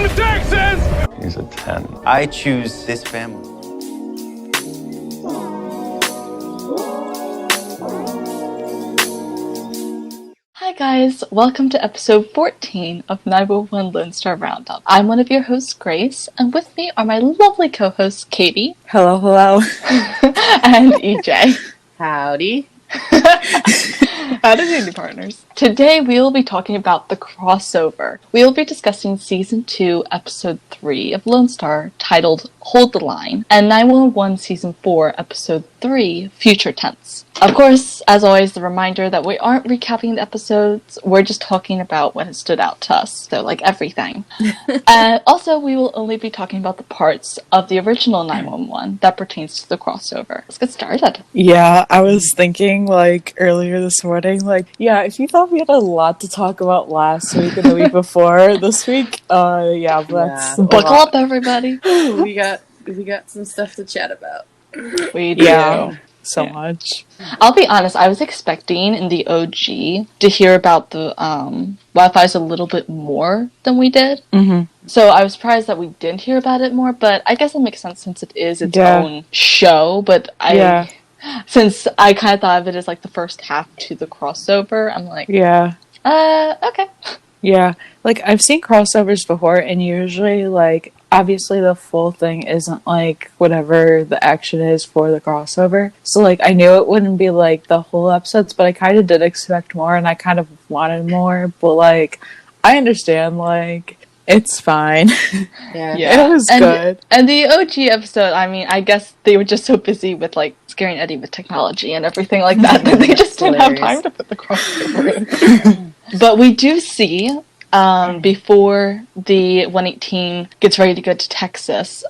to Texas! He's a 10. I choose this family. Hi guys, welcome to episode 14 of 911 Lone Star Roundup. I'm one of your hosts, Grace, and with me are my lovely co-hosts, Katie. Hello, hello. And EJ. Howdy. How did you do, partners? Today we will be talking about the crossover. We will be discussing Season 2, Episode 3 of Lone Star, titled Hold the Line, and 911 Season 4, Episode 3, Future Tense. Of course, as always, the reminder that we aren't recapping the episodes, we're just talking about what has stood out to us, so like everything. And also, we will only be talking about the parts of the original 911 that pertains to the crossover. Let's get started. Yeah, I was thinking, earlier this morning, if you thought we had a lot to talk about last week and the week before, this week, let's... Buckle up, everybody. we got some stuff to chat about. We do. Yeah. So much. I'll be honest, I was expecting in the OG to hear about the wildfires a little bit more than we did. Mm-hmm. So I was surprised that we didn't hear about it more, but I guess it makes sense since it is its own show. But since I kind of thought of it as the first half to the crossover, I'm like, okay. Yeah, I've seen crossovers before, and usually, obviously the full thing isn't, whatever the action is for the crossover. So, I knew it wouldn't be, the whole episodes, but I kind of did expect more, and I kind of wanted more. But, I understand, it's fine. Yeah. It was good. And the OG episode, I guess they were just so busy with, scaring Eddie with technology and everything like that they just didn't have time to put the crossover in. But we do see, before the 118 gets ready to go to Texas,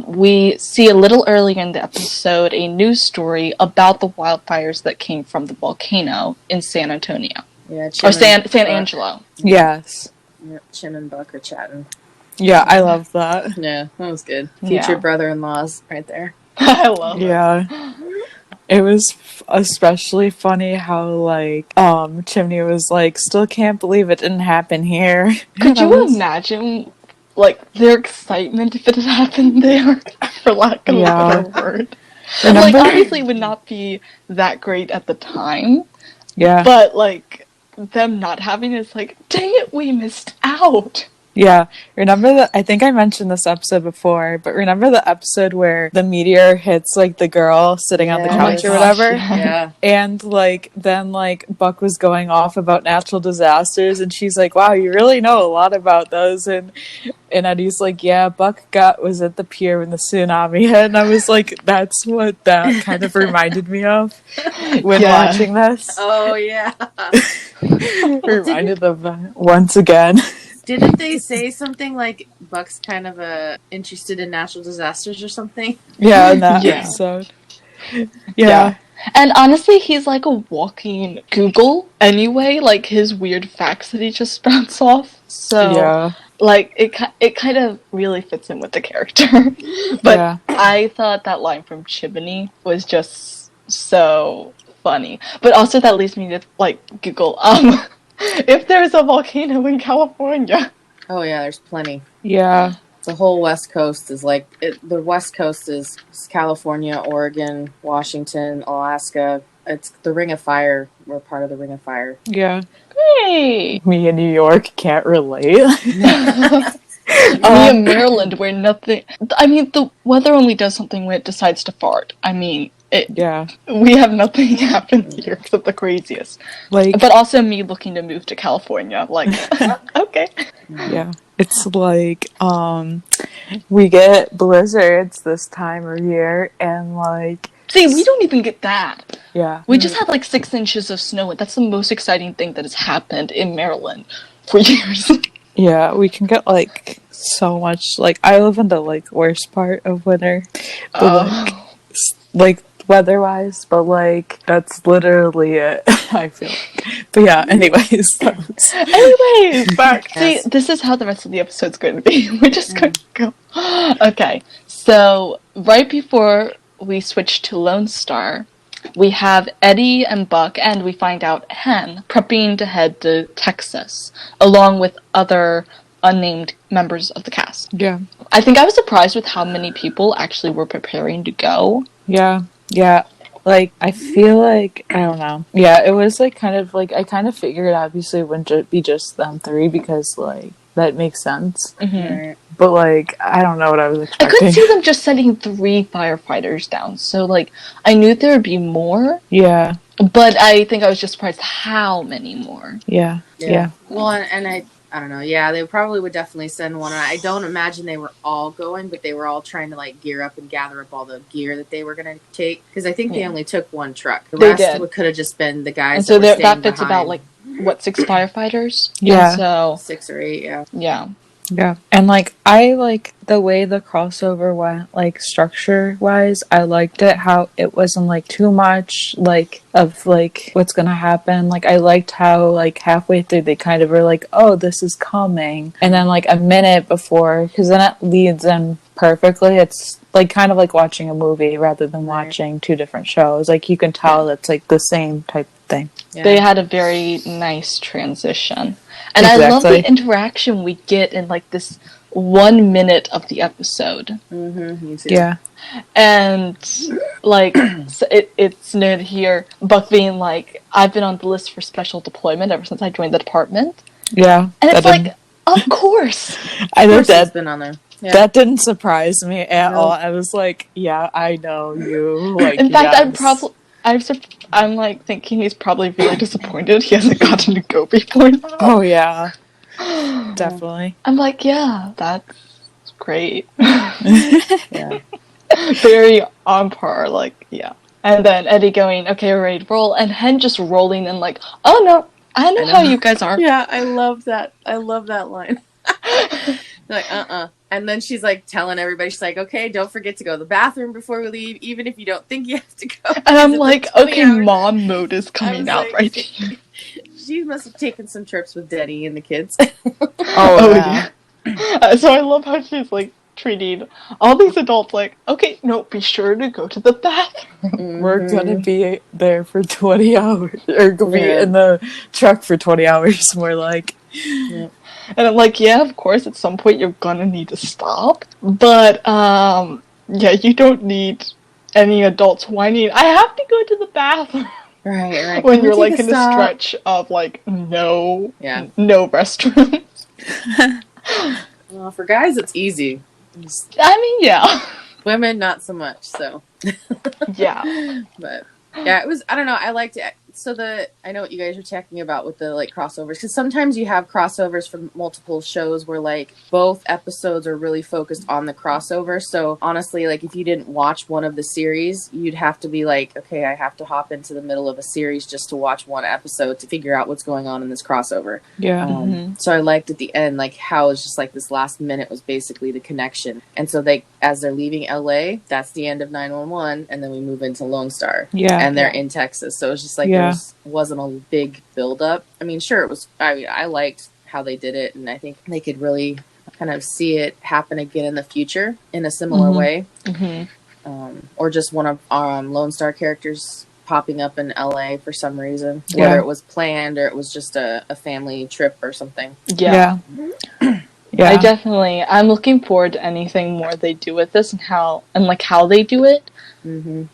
we see a little earlier in the episode a news story about the wildfires that came from the volcano in San Antonio. Yeah, or San Angelo. Yes. Yep, Chim and Buck are chatting. Yeah, I love that. Yeah, that was good. Future brother-in-laws right there. I love it. Yeah. It was especially funny how, Chimney was still can't believe it didn't happen here. Could you imagine, their excitement if it had happened there, for lack of a better word? And, obviously it would not be that great at the time. Yeah. But, them not having it is dang it, we missed out. Yeah, remember I think I mentioned this episode before, but remember the episode where the meteor hits, the girl sitting on the couch or whatever? Yeah. And, then, Buck was going off about natural disasters, and she's like, wow, you really know a lot about those, and Eddie's like, yeah, Buck was at the pier when the tsunami hit, and I was like, that's what that kind of reminded me of when watching this. Oh, yeah. Reminded them once again. Didn't they say something like Buck's kind of interested in natural disasters or something? Yeah, in that episode. Yeah. And honestly, he's like a walking Google anyway, his weird facts that he just spouts off. So, it kind of really fits in with the character. But I thought that line from Chimney was just so funny. But also that leads me to, Google, if there's a volcano in California. Oh, yeah, there's plenty. Yeah. The whole West Coast is the West Coast is California, Oregon, Washington, Alaska. It's the Ring of Fire. We're part of the Ring of Fire. Yeah. Great! Me in New York can't relate. Me in Maryland where nothing... the weather only does something when it decides to fart. We have nothing happen here except the craziest. But also me looking to move to California. Okay. Yeah. It's we get blizzards this time of year, and see, we don't even get that. Yeah. We just had 6 inches of snow, and that's the most exciting thing that has happened in Maryland for years. Yeah, we can get so much. I live in the worst part of winter. But, weather-wise, but that's literally it. I feel but yeah, anyways, back. See, this is how the rest of the episode's going to be. We're just going to go. Okay, so right before we switch to Lone Star, we have Eddie and Buck, and we find out Hen prepping to head to Texas, along with other unnamed members of the cast. Yeah. I think I was surprised with how many people actually were preparing to go. Yeah. Yeah. Like, I feel like, I don't know. Yeah, it was, like, kind of, like, I kind of figured obviously it wouldn't be just them three because, like, that makes sense. Right. But, like, I don't know what I was I expecting. couldn't see them just sending 3 firefighters down, so, like, I knew there would be more, Yeah. but I think I was just surprised how many more. Yeah. Yeah. Well, and I don't know. Yeah, they probably would definitely send one. I don't imagine they were all going, but they were all trying to like gear up and gather up all the gear that they were going to take. Because I think they only took one truck. The rest could have just been the guys. And so that that fits about like what 6 firefighters. Yeah. And so 6 or 8. Yeah. Yeah. Yeah. And like I like the way the crossover went, like structure wise, I liked it how it wasn't like too much like of like what's gonna happen. Like I liked how like halfway through they kind of were like, oh, this is coming, and then like a minute before, because then it leads in perfectly. It's like kind of like watching a movie rather than watching 2 different shows. Like you can tell it's like the same type of thing. Yeah. They had a very nice transition. And I love the interaction we get in like this 1 minute of the episode. Me too. Yeah. And like so it's near here, Buck being like, I've been on the list for special deployment ever since I joined the department. Yeah. And it's like, of course. I know That's been on there. Yeah. That didn't surprise me at all. I was like, yeah, I know you. Like, in fact, I'm like thinking he's probably really disappointed he hasn't gotten to go before now. Oh yeah, definitely. I'm like, yeah, that's great. Yeah. Very on par, like, yeah. And then Eddie going, okay, we're ready to roll, and Hen just rolling and like, oh no, I know how you guys are. Yeah, I love that. I love that line. Like, And then she's like telling everybody, she's like, okay, don't forget to go to the bathroom before we leave, even if you don't think you have to go. And I'm like, okay, mom mode is coming out right here. She must have taken some trips with Denny and the kids. Oh yeah. So I love how she's like treating all these adults like, okay, no, be sure to go to the bathroom. We're gonna be there for 20 hours. Or gonna be in the truck for 20 hours, more like. Yeah. And I'm like, yeah, of course, at some point you're gonna need to stop. But, yeah, you don't need any adults whining, I have to go to the bathroom. Right. When you're, like, in a stretch of, like, no restrooms. Well, for guys, it's easy. I mean, yeah. Women, not so much, so. Yeah. But, yeah, it was, I don't know, I liked it. So I know what you guys were talking about with the like crossovers, because sometimes you have crossovers from multiple shows where like both episodes are really focused on the crossover. So honestly, like if you didn't watch one of the series, you'd have to be like, okay, I have to hop into the middle of a series just to watch one episode to figure out what's going on in this crossover. Yeah. So I liked at the end like how it's just like this last minute was basically the connection. And so as they're leaving LA, that's the end of 911, and then we move into Lone Star. Yeah. And they're in Texas. So it's just like wasn't a big build up. I mean, sure, it was. I liked how they did it, and I think they could really kind of see it happen again in the future in a similar way, or just one of Lone Star characters popping up in LA for some reason, whether it was planned or it was just a family trip or something. Yeah. I'm looking forward to anything more they do with this and how they do it.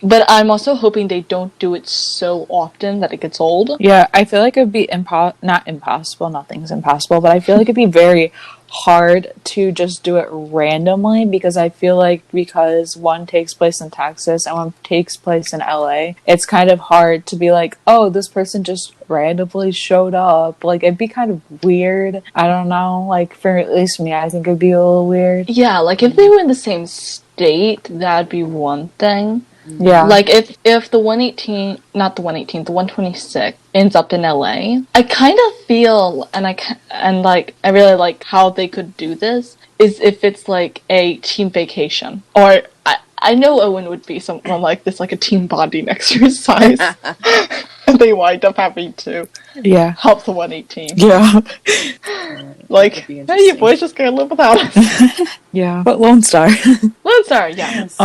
But I'm also hoping they don't do it so often that it gets old. Yeah, I feel like it would be not impossible, nothing's impossible, but I feel like it'd be very hard to just do it randomly, because I feel like because one takes place in Texas and one takes place in LA, it's kind of hard to be like, oh, this person just randomly showed up. Like, it'd be kind of weird. I don't know, like, for at least me, I think it'd be a little weird. Yeah, like, if they were in the same state, that'd be one thing. Yeah. Like, if the 126 ends up in LA, I kind of feel, and I really like how they could do this, is if it's like a team vacation. Or, I know Owen would be someone like this, like a team bonding exercise. And they wind up having to help the 118. Yeah. Like, hey, you boys just gotta live without us. Yeah. But Lone Star. Lone Star, yes.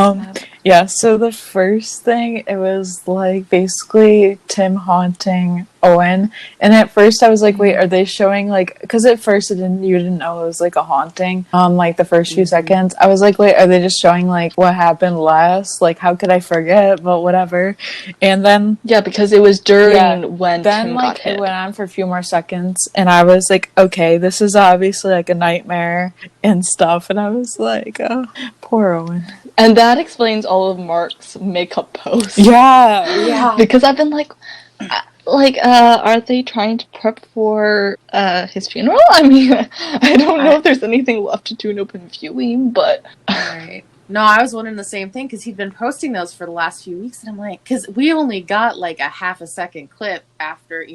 Yeah, so the first thing, it was like basically Tim haunting Owen. And at first I was like, wait, are they showing like, because at first you didn't know it was like a haunting, like the first few seconds. I was like, wait, are they just showing like what happened last? Like, how could I forget? But whatever. And then. Yeah, because it was during when then Tim like got hit. it went on for a few more seconds and I was like, okay, this is obviously like a nightmare and stuff. And I was like, oh, poor Owen. And that explains all of Mark's makeup posts. Yeah. Because I've been like, are they trying to prep for his funeral? I mean, I don't know if there's anything left to do in open viewing, but... Right. No, I was wondering the same thing because he'd been posting those for the last few weeks, and I'm like, because we only got like a half a second clip after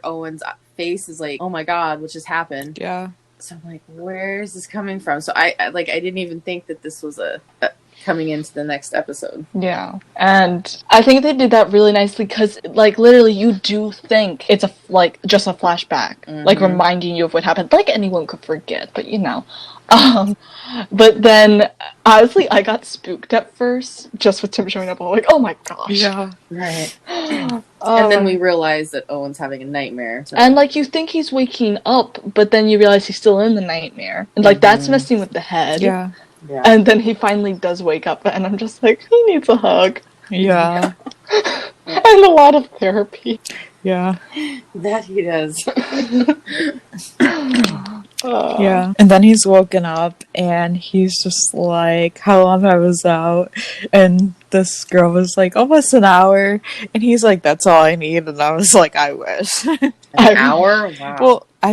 Owen's face is like, oh my god, what just happened? Yeah. So I'm like, where is this coming from? So I didn't even think that this was a coming into the next episode. Yeah. And I think they did that really nicely because, like, literally you do think it's just a flashback, like reminding you of what happened. Like anyone could forget, but you know. But then, honestly, I got spooked at first just with Tim showing up. I'm like, oh my gosh. Yeah. Right. And then we realize that Owen's having a nightmare. So. And, like, you think he's waking up, but then you realize he's still in the nightmare. And, like, that's messing with the head. Yeah. Yeah. And then he finally does wake up, and I'm just like, he needs a hug. Yeah. And a lot of therapy. Yeah. That he does. Yeah. And then he's woken up and he's just like, how long I was out? And this girl was like, almost an hour. And he's like, that's all I need. And I was like, I wish. An hour? Wow. Well, I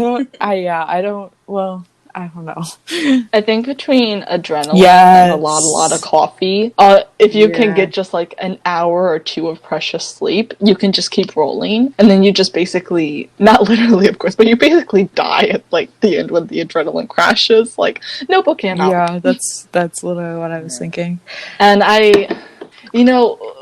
don't know. I think between adrenaline Yes. and a lot of coffee, if you can get just like an hour or two of precious sleep, you can just keep rolling, and then you just basically, not literally of course, but you basically die at like the end when the adrenaline crashes. Like, no book came out. Yeah, that's literally what I was thinking. And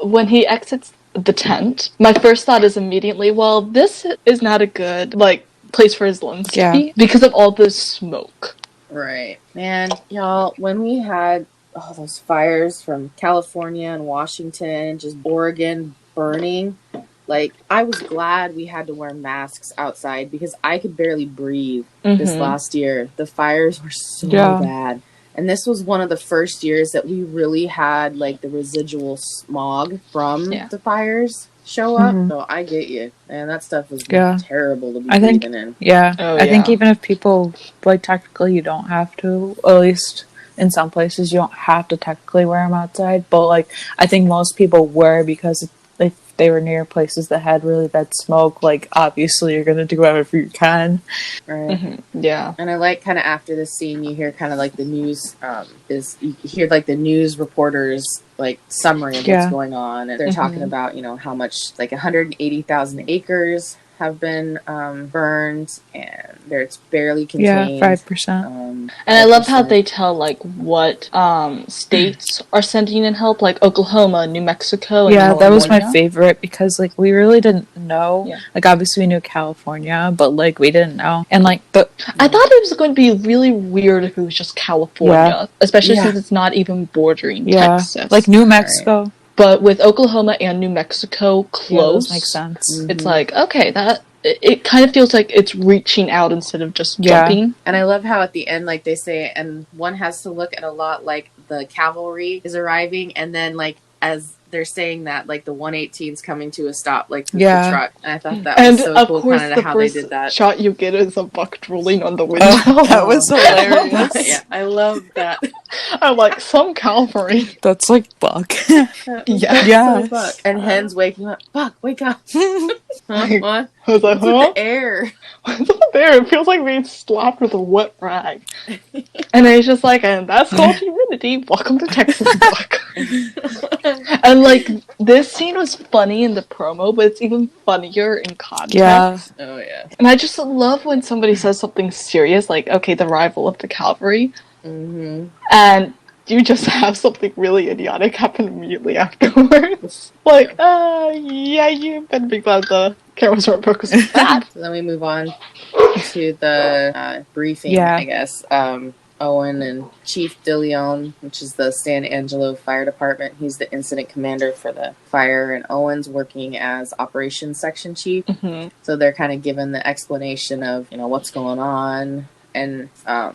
when he exits the tent, my first thought is immediately, well, this is not a good, like, place for his lungs to be because of all the smoke. Right. Man, y'all, when we had all those fires from California and Washington, just Oregon burning, like, I was glad we had to wear masks outside because I could barely breathe this last year. The fires were so bad. And this was one of the first years that we really had, like, the residual smog from the fires show up. So I get you. And that stuff was terrible to be breathing in. Yeah. I think even if people, like, technically you don't have to, at least in some places you don't have to technically wear them outside. But, like, I think most people were because if they were near places that had really bad smoke, like, obviously you're going to do whatever you can. Right. Yeah. And I like kind of after this scene, you hear kind of like the news, you hear like the news reporters, like, summary of what's going on. And they're talking about, how much, like 180,000 acres have been burned, and it's barely contained. Yeah, 5%. And I love how they tell, like, what states are sending in help, like Oklahoma, New Mexico, and California. That was my favorite because, like, we really didn't know. Yeah. Like, obviously we knew California, but, like, we didn't know. And, like, I thought it was going to be really weird if it was just California, especially since it's not even bordering Texas. Like, New Mexico. Right. But with Oklahoma and New Mexico close, makes sense. It's like, okay, it kind of feels like it's reaching out instead of just jumping. And I love how at the end, like, they say, and one has to look at a lot like the cavalry is arriving, and then, like, as they're saying that, like, the 118's coming to a stop, like, with the truck. And I thought that was so cool, kind of how they did that. Shot you get is a buck drooling on the window. That was hilarious. Yeah, I love that. I'm like, some cavalry. That's like Buck. So Buck. And Hen's waking up. Buck, wake up. What? I was like, What's with the air? What's up there? It feels like being slapped with a wet rag. And he's just like, and that's called humidity. Welcome to Texas, Buck. And, like, this scene was funny in the promo, but it's even funnier in context. Yeah. Oh, yeah. And I just love when somebody says something serious, like, okay, the arrival of the cavalry. And you just have something really idiotic happen immediately afterwards. Like, yeah, you better be glad the cameras weren't focused on that. So then we move on to the briefing, I guess. Owen and Chief DeLeon, which is the San Angelo Fire Department. He's the incident commander for the fire, and Owen's working as operations section chief. Mm-hmm. So they're kind of given the explanation of, what's going on. And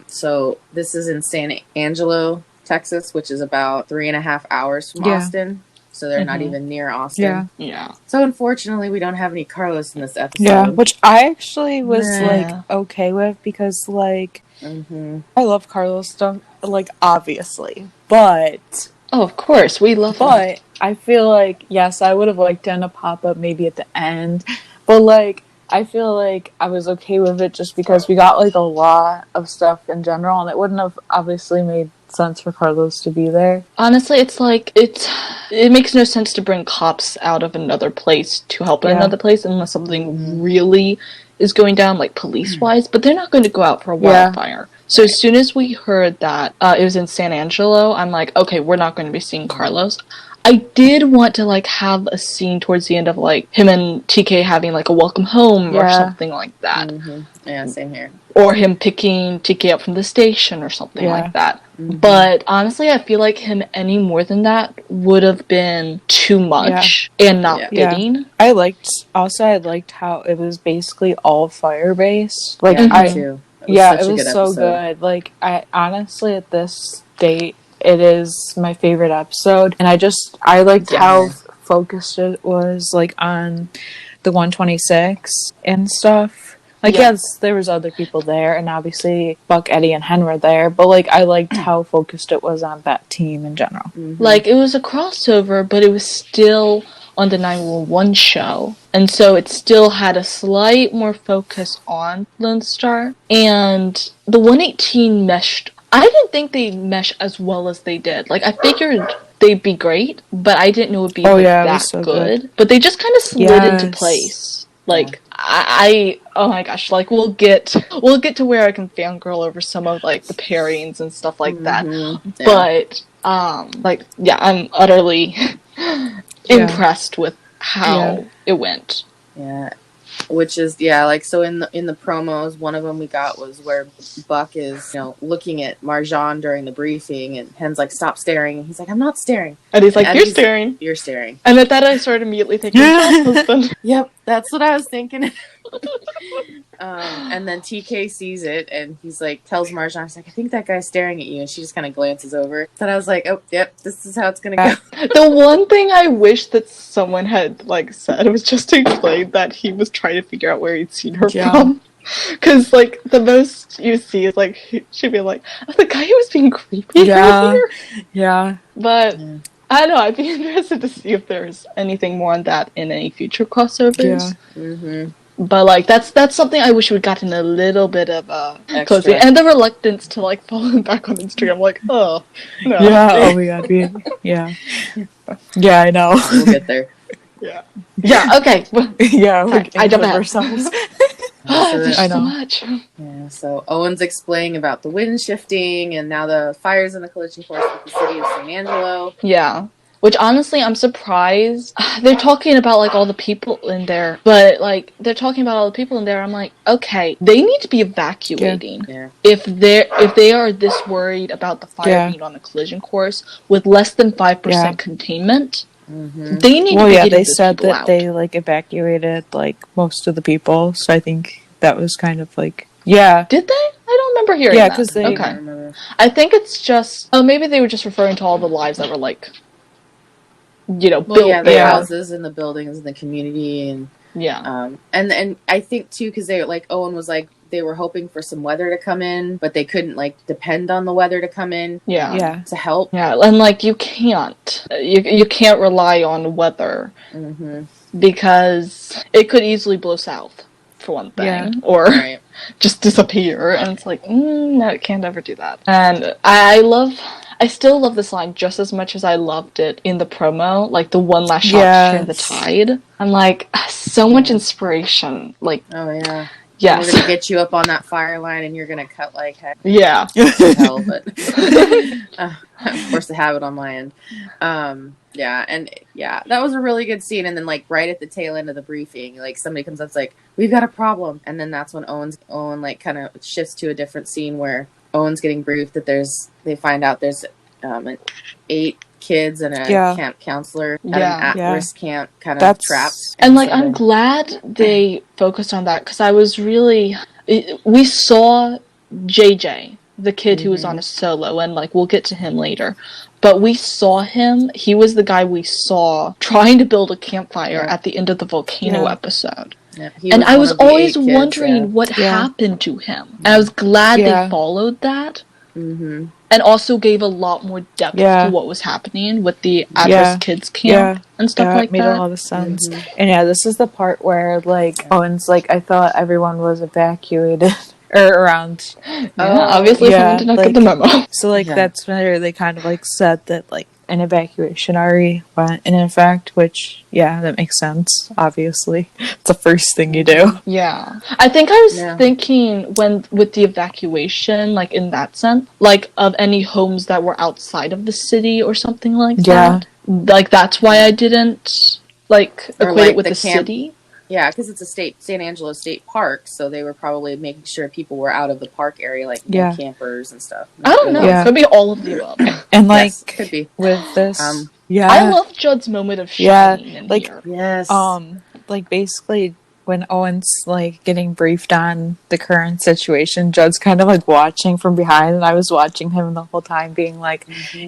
so this is in San Angelo, Texas, which is about 3.5 hours from Austin. So they're not even near Austin. Yeah. So unfortunately, we don't have any Carlos in this episode. Yeah, which I actually was okay with because I love Carlos stuff, obviously, but oh, of course, we love him. But I feel like yes, I would have liked him to pop up maybe at the end, but I feel like I was okay with it just because we got a lot of stuff in general, and it wouldn't have obviously made sense for Carlos to be there. Honestly, it makes no sense to bring cops out of another place to help in another place unless something really is going down, police-wise, but they're not going to go out for a wildfire. So as soon as we heard that it was in San Angelo, I'm like, okay, we're not going to be seeing Carlos. I did want to have a scene towards the end of him and TK having a welcome home or something like that. Mm-hmm. Yeah, same here. Or him picking TK up from the station or something like that. Mm-hmm. But honestly, I feel like him any more than that would have been too much and not fitting. Yeah. I liked how it was basically all fire based. Me too. It was so good. I honestly at this date it is my favorite episode, and I liked how focused it was on the 126 and stuff. Yes, there was other people there, and obviously Buck, Eddie, and Hen were there, but I liked how focused it was on that team in general. Mm-hmm. It was a crossover, but it was still on the 911 show, and so it still had a slight more focus on Lone Star, and the 118 meshed. I didn't think they'd mesh as well as they did. I figured they'd be great, but I didn't know it'd be that so good. But they just kind of slid into place. Oh my gosh, we'll get to where I can fangirl over some of the pairings and stuff like that. Yeah. But I'm utterly impressed with how it went. Yeah. Which is so in the promos, one of them we got was where Buck is looking at Marjan during the briefing, and Hen's stop staring, and he's I'm not staring, and he's you're staring, and at that I started immediately thinking John's husband. Yep, that's what I was thinking. And then TK sees it, and he's tells Marjan, he's I think that guy's staring at you, and she just kind of glances over. Then I was oh yep, this is how it's gonna go. The one thing I wish that someone had said was just to explain that he was trying to figure out where he'd seen her from. Because the most you see is she'd be the guy who was being creepy earlier. Yeah. But I don't know, I'd be interested to see if there's anything more on that in any future crossovers. Yeah. Mm-hmm. But that's something I wish we'd gotten a little bit of closing, and the reluctance to follow back on Instagram. Oh no. Yeah. Oh my god. Yeah. Yeah, I know. We'll get there. Yeah. Yeah. Okay. Yeah. I jump ahead. Ourselves. There's so much. Yeah. So Owen's explaining about the wind shifting, and now the fire's in the collision course with the city of San Angelo. Yeah. Which, honestly, I'm surprised. They're talking about, all the people in there. But, they're talking about all the people in there. I'm okay, they need to be evacuating. Yeah. If they are this worried about the fire being on the collision course with less than 5% containment, they need to be getting they said that out. they, evacuated, most of the people. So I think that was kind of, yeah. Did they? I don't remember hearing that. Yeah, because they... Okay. I think it's just... Oh, maybe they were just referring to all the lives that were, built the houses and the buildings and the community, and and I think too, because they Owen was they were hoping for some weather to come in, but they couldn't depend on the weather to come in to help. Yeah, and you can't rely on weather because it could easily blow south for one thing, or just disappear, and it's no, it can't ever do that. And I still love this line just as much as I loved it in the promo, the one last shot to turn the tide. I'm so much inspiration. Oh yeah. Yes. We're gonna get you up on that fire line, and you're gonna cut heck. Yeah. Hell, but I'm forced to have it on my end. That was a really good scene. And then right at the tail end of the briefing, somebody comes up, we've got a problem, and then that's when Owen kind of shifts to a different scene where Owen's getting briefed that they find out there's 8 kids and a camp counselor at an at-risk camp kind of trapped. And like, I'm glad they focused on that, because I was really... We saw JJ, the kid who was on a solo, and like, we'll get to him later. But we saw him, he was the guy we saw trying to build a campfire at the end of the volcano episode. Yeah, and I was always wondering what happened to him. And I was glad they followed that. Mm-hmm. And also gave a lot more depth to what was happening with the at-risk kids camp and stuff like that. It made a lot of sense. Mm-hmm. And this is the part where, like, Owen's like, I thought everyone was evacuated. Or around. Obviously someone did not get the memo. So, like, that's where they kind of, like, said that, like, an evacuation already went in effect, which, that makes sense, obviously. It's the first thing you do. Yeah. I think I was thinking with the evacuation, like, in that sense, like, of any homes that were outside of the city or something like that. Like, that's why I didn't, like, equate it with the city. Yeah, because it's a San Angelo state park, so they were probably making sure people were out of the park area, like no campers and stuff. I don't know. It could be all of the above. And like, could be with this, I love Judd's moment of shining in here. Yes. Like basically when Owen's like getting briefed on the current situation, Judd's kind of like watching from behind, and I was watching him the whole time, being like, he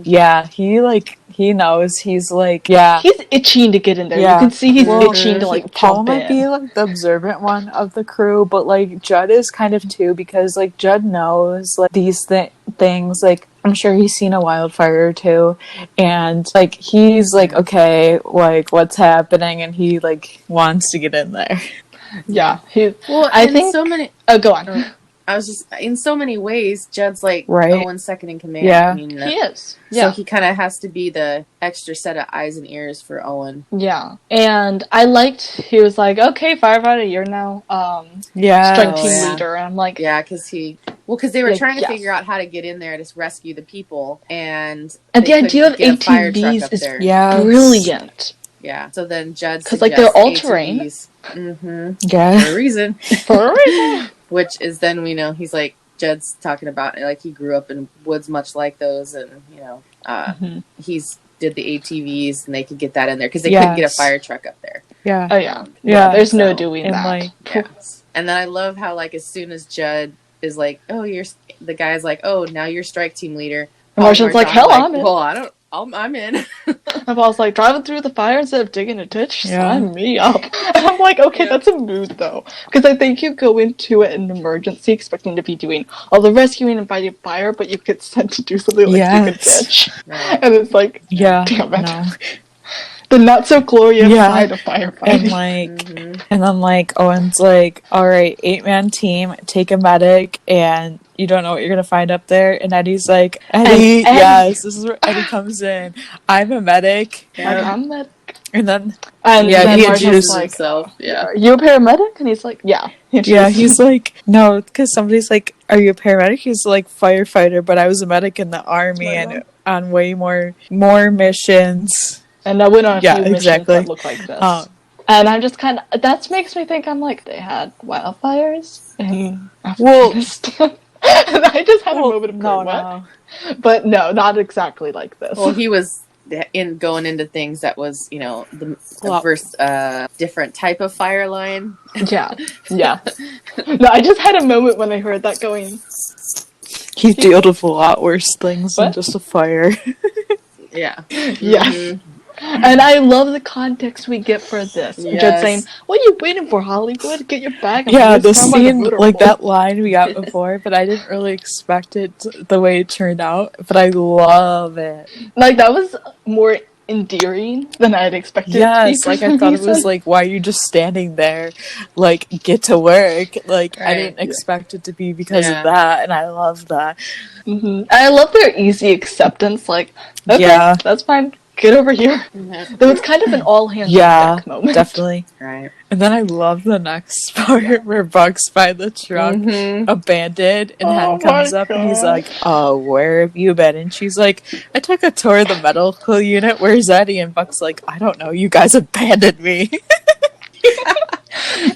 knows. He's like, he's itching to get in there. You can see he's itching to like Paul might be like the observant one of the crew, but like Judd is kind of too, because like Judd knows like these things. Like, I'm sure he's seen a wildfire or two, and like he's like, okay, like what's happening, and he like wants to get in there. Yeah. I think so many. Oh, go on. I was just, in so many ways, Judd's like Owen's second in command. Yeah, I mean, he is. So he kind of has to be the extra set of eyes and ears for Owen. Yeah, and I liked, he was like, okay, firefighter, you're now strike team leader. And I'm like... Yeah, because they were trying to figure out how to get in there to rescue the people, and the idea of ATVs is brilliant. Yeah, so then Judd because like they're all terrain. Mm-hmm. Yeah, for a reason. Which is then we know he's like Judd's talking about like he grew up in woods much like those, and he's did the ATVs and they could get that in there because they couldn't get a fire truck up there. Yeah. Oh yeah. There's no doing that. Like, and then I love how like as soon as Judd is like, oh, the guy's like, oh, now you're strike team leader. And Marshall's like, hell, I'm in. Well, I'm in. And Paul's like, driving through the fire instead of digging a ditch? Sign me up. And I'm like, okay, that's a mood, though. Because I think you go into it in an emergency expecting to be doing all the rescuing and fighting fire, but you get sent to do something like dig a ditch. Right. And it's like, damn it. No. The not-so-glorious side of firefighting. And then, like, Owen's like, all right, 8-man team, take a medic, and you don't know what you're going to find up there. And Eddie's like, Eddie, yes, this is where Eddie comes in. I'm a medic. I'm a medic. And then, he introduces himself. Are you a paramedic? And he's like, yeah. He's like, no, because somebody's like, are you a paramedic? He's like, firefighter, but I was a medic in the army and on way more missions. And I went on a few missions that look like this. And I'm just kind of, that makes me think, I'm like, they had wildfires in Afghanistan. And I just had a moment of no. But no, not exactly like this. Well, he was going into things that was, the first different type of fire line. Yeah. No, I just had a moment when I heard that going. He dealt with a lot worse things than just a fire. Yeah. Yes. And I love the context we get for this. Yes. Judd saying, what are you waiting for, Hollywood? Get your bag. The scene, like that line we got before, but I didn't really expect it the way it turned out, but I love it. Like, that was more endearing than I had expected. Yes, like I thought it was like, why are you just standing there? Like, get to work. Like, I didn't expect it to be because of that, and I love that. And I love their easy acceptance. Like, okay, that's fine. Get over here. Though it's kind of an all hands on deck moment. Definitely. Right. And then I love the next part where Buck's by the truck, abandoned, and Hen comes up and he's like, oh, where have you been? And she's like, I took a tour of the medical unit. Where's Eddie? And Buck's like, I don't know. You guys abandoned me.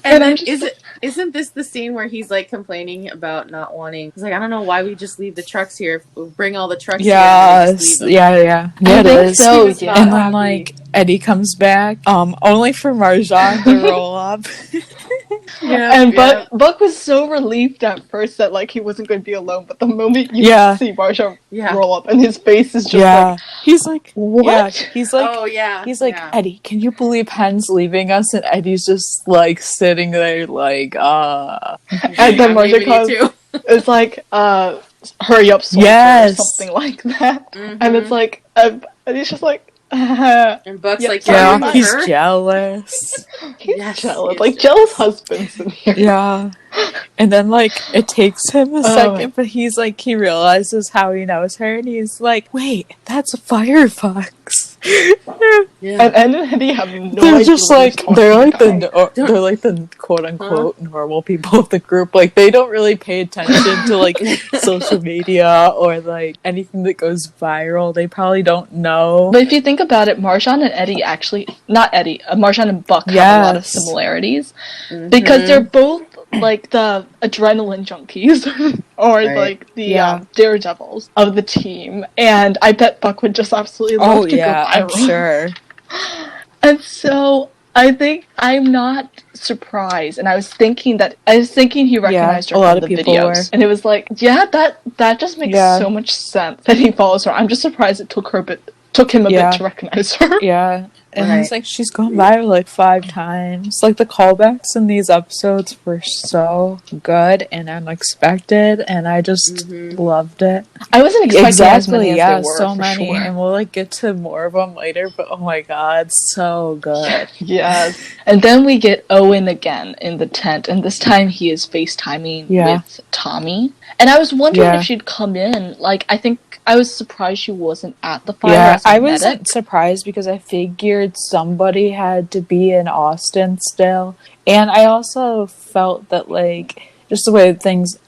And then is it Isn't this the scene where he's like complaining about not wanting? He's like, I don't know why we just leave the trucks here. We'll bring all the trucks here and then just leave them. Yeah. I it think is. so, He was yeah. not And then happy. like Eddie comes back, only for Marjan to roll up. And Buck was so relieved at first that like he wasn't going to be alone, but the moment you see Marshall roll up and his face is just like, he's like, what? Yeah, he's like, oh yeah, he's like, Eddie, can you believe Hen's leaving us? And Eddie's just like sitting there like, And then Marshall comes, it's like, hurry up, soldier, or something like that. Mm-hmm. And it's like, and he's just like, and Buck's like, he's jealous. He's jealous, like jealous husbands in here. Yeah. And then like it takes him a second, but he's like, he realizes how he knows her, and he's like, wait, that's a firefox. And Eddie have no idea. They're just like they're like the quote unquote normal people of the group. Like they don't really pay attention to like social media or like anything that goes viral. They probably don't know. But if you think about it, Marjan and Eddie Marjan and Buck have a lot of similarities because they're both like the adrenaline junkies or like the daredevils of the team, and I bet Buck would just absolutely love to go viral. I'm sure. And so I think I'm not surprised, and I was thinking he recognized her from the videos, and it was like, that just makes so much sense that he follows her. I'm just surprised it took him a bit to recognize her. Yeah. And it's like she's gone viral like 5 times. Like the callbacks in these episodes were so good and unexpected, and I just loved it. I wasn't expecting as many as they were, so many, sure. and we'll like get to more of them later. But oh my god, so good. Yes. And then we get Owen again in the tent, and this time he is FaceTiming with Tommy. And I was wondering if she'd come in. Like, I think I was surprised she wasn't at the fire. Yeah, I wasn't surprised because I figured somebody had to be in Austin still. And I also felt that, like, just the way things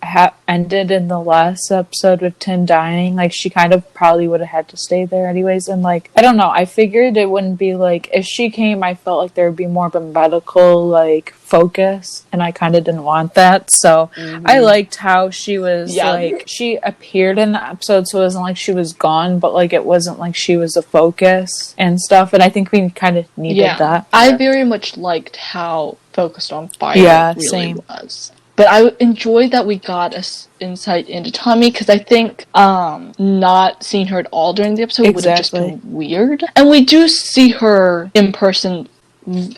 ended in the last episode with Tim dying, like, she kind of probably would have had to stay there anyways. And, like, I don't know, I figured it wouldn't be, like, if she came, I felt like there would be more of a medical, like, focus, and I kind of didn't want that. So I liked how she was, like, she appeared in the episode, so it wasn't like she was gone, but, like, it wasn't like she was a focus and stuff, and I think we kind of needed that. I very much liked how focused on fire really was. But I enjoyed that we got us insight into Tommy, because I think not seeing her at all during the episode would have just been weird. And we do see her in person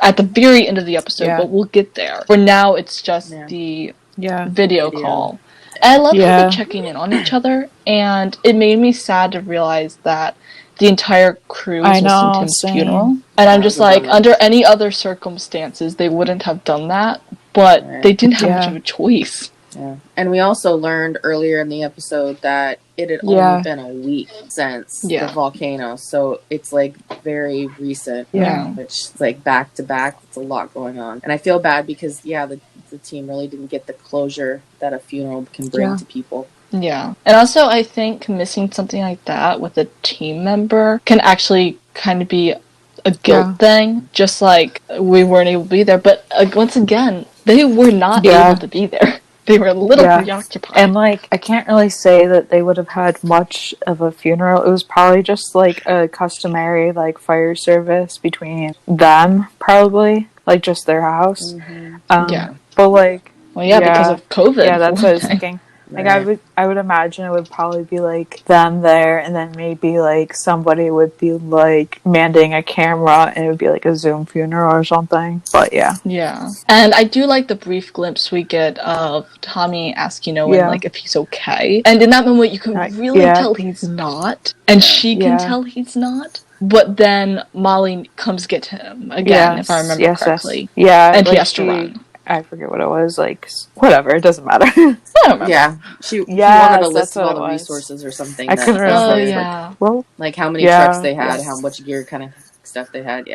at the very end of the episode, but we'll get there. For now, it's just the video call. And I love how they're checking in on each other, and it made me sad to realize that the entire crew was listening to Tim's funeral. And I'm just like, under any other circumstances, they wouldn't have done that. But they didn't have much of a choice. Yeah. And we also learned earlier in the episode that it had only been a week since the volcano. So it's like very recent. Which is like back to back. It's a lot going on. And I feel bad because, the team really didn't get the closure that a funeral can bring to people. Yeah. And also, I think missing something like that with a team member can actually kind of be a guilt thing. Just like we weren't able to be there. But once again, they were not able to be there. They were a little preoccupied. And, like, I can't really say that they would have had much of a funeral. It was probably just, like, a customary, like, fire service between them, probably. Like, just their house. But, like... Well, because of COVID. Yeah, that's what I was thinking. Like, I would imagine it would probably be, like, them there, and then maybe, like, somebody would be, like, manning a camera, and it would be, like, a Zoom funeral or something. But, yeah. Yeah. And I do like the brief glimpse we get of Tommy asking Owen, like, if he's okay. And in that moment, you can really tell he's not. And she can tell he's not. But then Molly comes get him again, if I remember correctly. Yeah. And he has to run. I forget what it was, like, whatever, it doesn't matter. She wanted a list of all the resources or something. I couldn't remember. Like how many trucks they had, how much gear kind of stuff they had,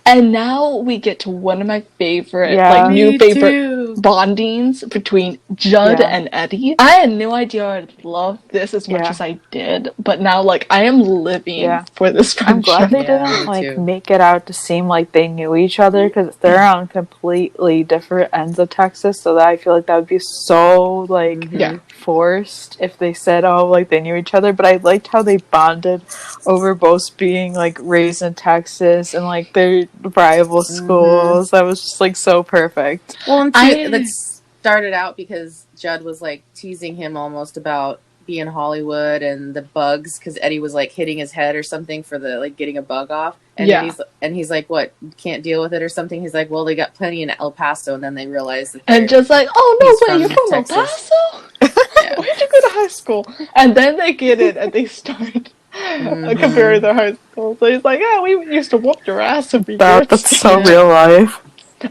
And now we get to one of my favorite, like, new favorite bondings between Judd and Eddie. I had no idea I'd love this as much as I did, but now, like, I am living for this friendship. I'm glad they didn't, like, make it out to seem like they knew each other, because they're on completely different ends of Texas, so that I feel like that would be so, like, forced if they said, oh, like, they knew each other. But I liked how they bonded over both being, like, raised in Texas and, like, their rival schools. That was just, like, so perfect. Well, and that started out because Judd was, like, teasing him almost about being Hollywood and the bugs, because Eddie was, like, hitting his head or something for the, like, getting a bug off. And he's like, what, can't deal with it or something? He's like, well, they got plenty in El Paso, and then they realized that and just like, oh, no, wait, you're from El Paso? Where'd you go to high school? And then they get it, and they start comparing their high school. So he's like, yeah, we used to whoop your ass and be That's so real life.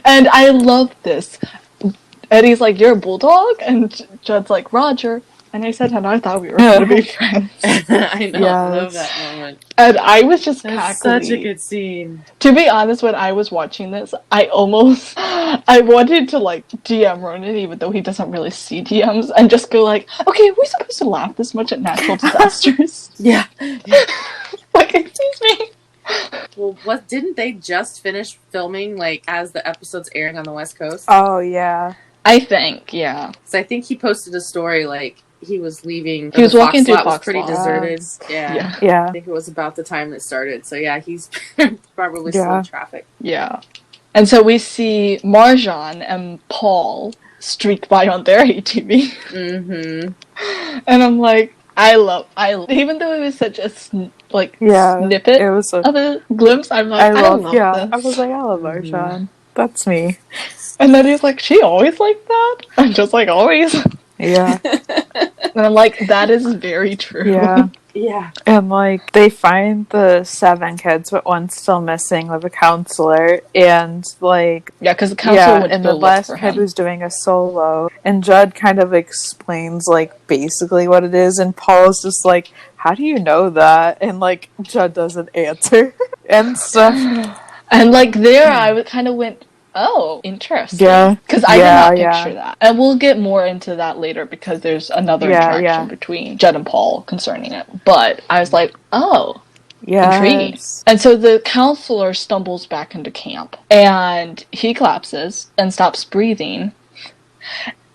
And I love this. Eddie's like, you're a bulldog? And Judd's like, Roger. And I said, and I thought we were going to be friends. I know, I love that moment. And I was just That's cackling. such a good scene. To be honest, when I was watching this, I wanted to, like, DM Ronan, even though he doesn't really see DMs, and just go like, okay, are we supposed to laugh this much at natural disasters? Yeah. Like, excuse me. Well, didn't they just finish filming, like, as the episode's airing on the West Coast? Oh, yeah. I think, yeah. So I think he posted a story, like, he was leaving. He was walking through Fox lot. Fox Was pretty lot. deserted. Yeah. I think it was about the time it started. So yeah, he's probably still in traffic. Yeah. And so we see Marjan and Paul streak by on their ATV. Mm-hmm. And I'm like, I love, even though it was such a snippet it was of a glimpse, I'm like, I love this. I was like, I love Marjan. Mm-hmm. That's me. And then he's like, she always like that? I'm just like, always. Yeah. And I'm like, that is very true. Yeah. Yeah. And, like, they find the 7 kids, but one's still missing with a counselor. And, like... Yeah, because the counselor went to and the last kid was doing a solo. And Judd kind of explains, like, basically what it is. And Paul's just like, how do you know that? And, like, Judd doesn't answer. And stuff. And, like, there I kind of went... Oh, interesting. Yeah. Because I did not picture that. And we'll get more into that later because there's another interaction between Judd and Paul concerning it. But I was like, oh, intriguing. And so the counselor stumbles back into camp. And he collapses and stops breathing.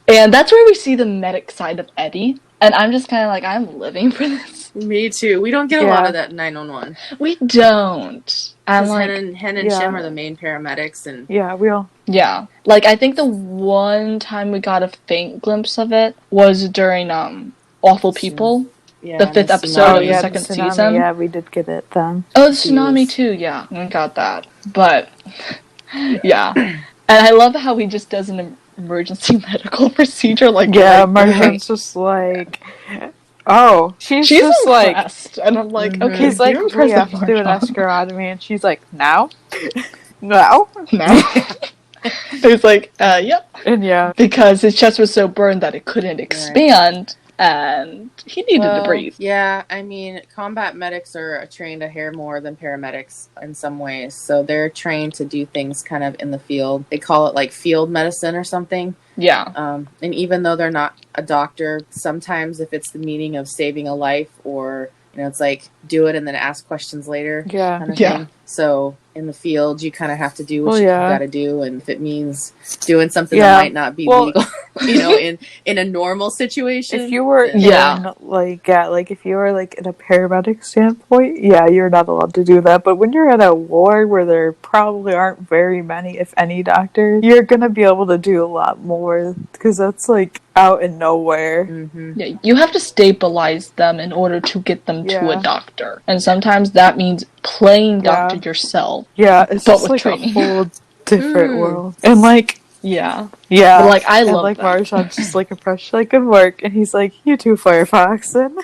And that's where we see the medic side of Eddie. And I'm just kind of like, I'm living for this. Me too. We don't get a lot of that in 911. We don't. I'm like, Hen and Shim are the main paramedics, and yeah. Like, I think the one time we got a faint glimpse of it was during Awful People, the 5th episode of the second season. Yeah, we did get it then. Oh, the tsunami too. Yeah, we got that. But yeah, and I love how he just does an emergency medical procedure. Like, Marjan's just like. Oh, she's just impressed. Like, and I'm like, okay, he's like, we have to do an escharotomy, and she's like, now? No. He's like, yep. And because his chest was so burned that it couldn't expand, and he needed to breathe. Yeah, I mean, combat medics are trained a hair more than paramedics in some ways, so they're trained to do things kind of in the field. They call it, like, field medicine or something. Yeah. And even though they're not a doctor, sometimes if it's the meaning of saving a life, or, you know, it's like, do it and then ask questions later. Kind of thing. So in the field, you kind of have to do what you got to do, and if it means doing something that might not be legal, you know, in a normal situation. If you were if you were like in a paramedic standpoint, you're not allowed to do that. But when you're at a war where there probably aren't very many, if any, doctors, you're gonna be able to do a lot more because that's like out in nowhere. Mm-hmm. Yeah, you have to stabilize them in order to get them to a doctor, and sometimes that means playing doctor yourself. Yeah, it's but just with like training. a whole different world. And like, but, like, I and love like that. Marjan's just like impressed, like, good work, and he's like, you too, Firefox. And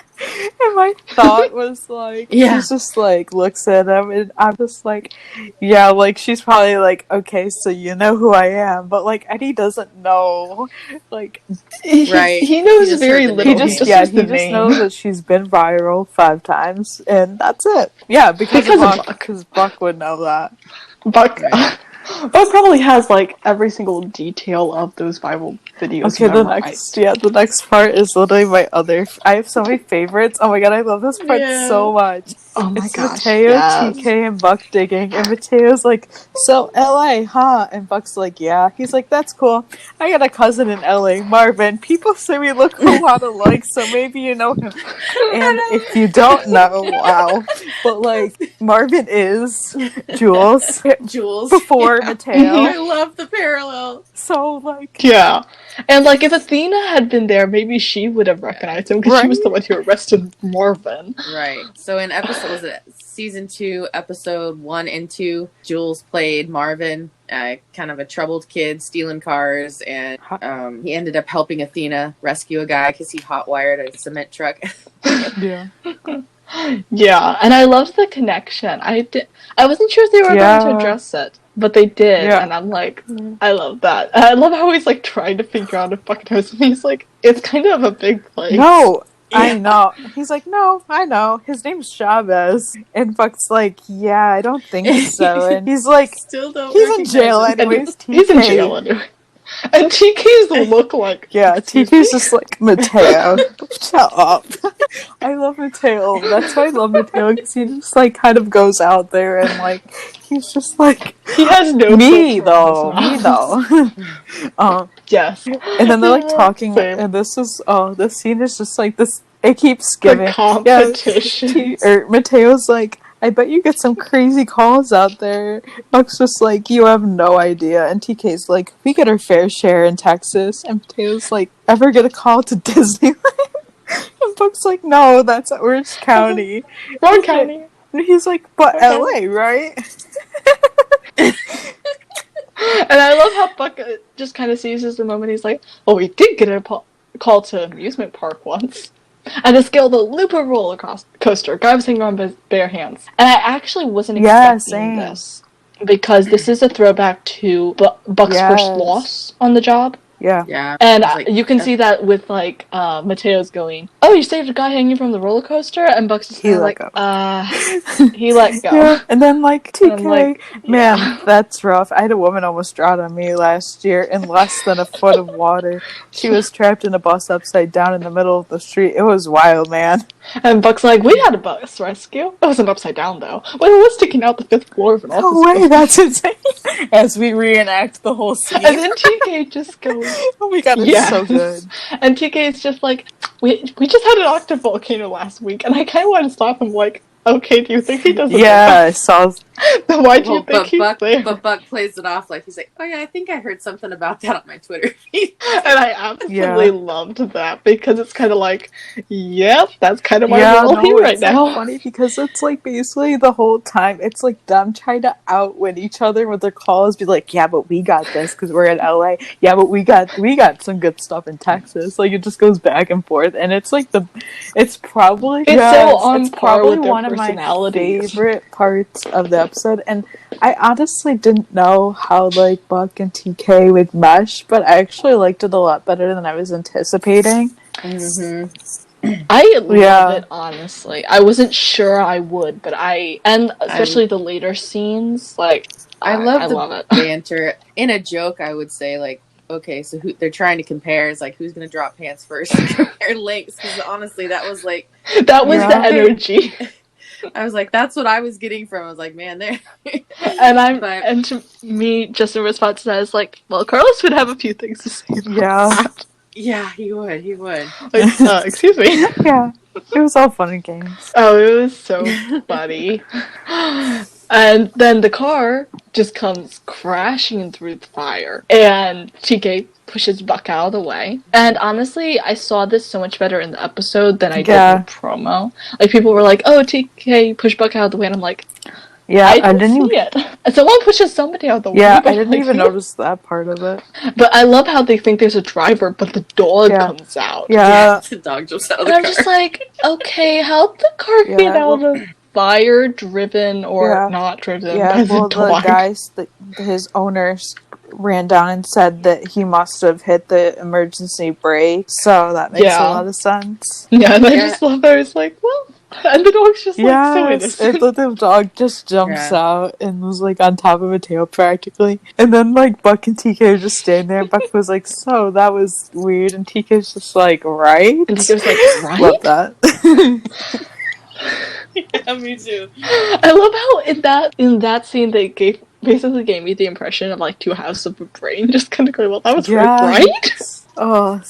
my thought was like, she's just like looks at him, and I'm just like, like she's probably like, okay, so you know who I am, but like Eddie doesn't know, like, he knows very little. He just knows that she's been viral 5 times, and that's it. Yeah, because Buck would know that. Buck. It probably has like every single detail of those Bible videos. Okay, memorized. the next part is literally my other. I have so many favorites. Oh my god, I love this part so much. Oh my It's gosh, Mateo, yes. TK, and Buck digging, and Mateo's like, "So LA, huh?" And Buck's like, "Yeah." He's like, "That's cool. I got a cousin in LA, Marvin. People say we look a lot alike, so maybe you know him." And if you don't know, wow, but like Marvin is Jules before Mateo. I love the parallel. So like, Yeah. And like if Athena had been there, maybe she would have recognized him because she was the one who arrested Marvin. Right. So in season 2, episode 1 and 2, Jules played Marvin, kind of a troubled kid stealing cars, and he ended up helping Athena rescue a guy because he hot-wired a cement truck. yeah. Yeah, and I loved the connection. I wasn't sure if they were going to address it, but they did, and I'm like, I love that. I love how he's like trying to figure out if Buck knows him. He's like, it's kind of a big place. No, I know. He's like, no, I know. His name's Chavez. And Buck's like, yeah, I don't think so. And he's like, Still don't he's in jail him. anyways. He's in jail anyway. And TK's look like... Yeah, TK's just like, Mateo, shut up. I love Mateo. That's why I love Mateo, because he just like kind of goes out there and like, he's just like... He has no... Me though. Yes. And then they're like talking, Same. and this scene is just like this, it keeps giving... The competition. Mateo's like, I bet you get some crazy calls out there. Buck's just like, you have no idea. And TK's like, we get our fair share in Texas. And Mateo's like, ever get a call to Disneyland? And Buck's like, no, that's Orange County. Wrong county. And he's like, but LA, right? And I love how Buck just kind of seizes the moment. He's like, oh, we did get a call to an amusement park once. And to scale the Looper roller coaster. Guy was hanging on by his bare hands. And I actually wasn't expecting this. Because this is a throwback to Buck's first loss on the job. Yeah. And you can see that with, like, Mateo's going, oh, you saved a guy hanging from the roller coaster? And Buck's just like, he let go. Yeah. And then, like, TK, like, man, that's rough. I had a woman almost drown on me last year in less than a foot of water. She was trapped in a bus upside down in the middle of the street. It was wild, man. And Buck's like, we had a bus rescue. It wasn't upside down, though. Well, it was sticking out the 5th floor of an office. No way, that's insane. As we reenact the whole scene. And then TK just goes, oh my god, it's so good. And TK is just like, we just had an octovolcano last week, and I kind of want to stop him, like, okay, do you think he doesn't? Yeah, I saw. Then why do you think he's there? But Buck plays it off like he's like, oh yeah, I think I heard something about that on my Twitter feed. And I absolutely loved that, because it's kind of like, yep, that's kind of my role here right now. It's funny because it's like basically the whole time it's like them trying to outwit each other with their calls, be like, yeah, but we got this because we're in LA. Yeah, but we got some good stuff in Texas. Like it just goes back and forth, and it's like it's probably so on par with their one of my personalities. favorite parts of the episode. And I honestly didn't know how like Buck and TK would mesh, but I actually liked it a lot better than I was anticipating. I love it, honestly. I wasn't sure I would, but and especially the later scenes, like, I love it. Banter. In a joke, I would say, like, okay, so they're trying to compare, is like, who's going to drop pants first? Compare links, because honestly, that was like... That was the energy. I was like, that's what I was getting from. I was like, man, there. And to me, just in response to that, is like, well, Carlos would have a few things to say about that. Yeah, he would. Like, excuse me. Yeah, it was all fun and games. Oh, it was so funny. And then the car just comes crashing through the fire, and TK pushes Buck out of the way. And honestly, I saw this so much better in the episode than I did in the promo. Like, people were like, oh, TK pushed Buck out of the way, and I'm like, yeah, I didn't see it. And someone pushes somebody out of the way. Yeah, I didn't even notice that part of it. But I love how they think there's a driver, but the dog comes out. Yeah. The dog jumps out of the car. And I'm just like, okay, how'd the car get out of fire, driven, or not driven by the dog? The guys, his owners ran down and said that he must have hit the emergency brake, so that makes a lot of sense. Yeah, and I just love that. I was like, well, And the dog's just like so Yes, innocent. and the dog just jumps out and was like on top of a tail practically. And then like Buck and TK are just standing there. Buck was like, "So that was weird," and TK's just like, "Right." And TK was like, right? Love that. Yeah, me too. I love how in that scene they basically gave me the impression of like two halves of a brain, just kind of going, well, that was right? Oh,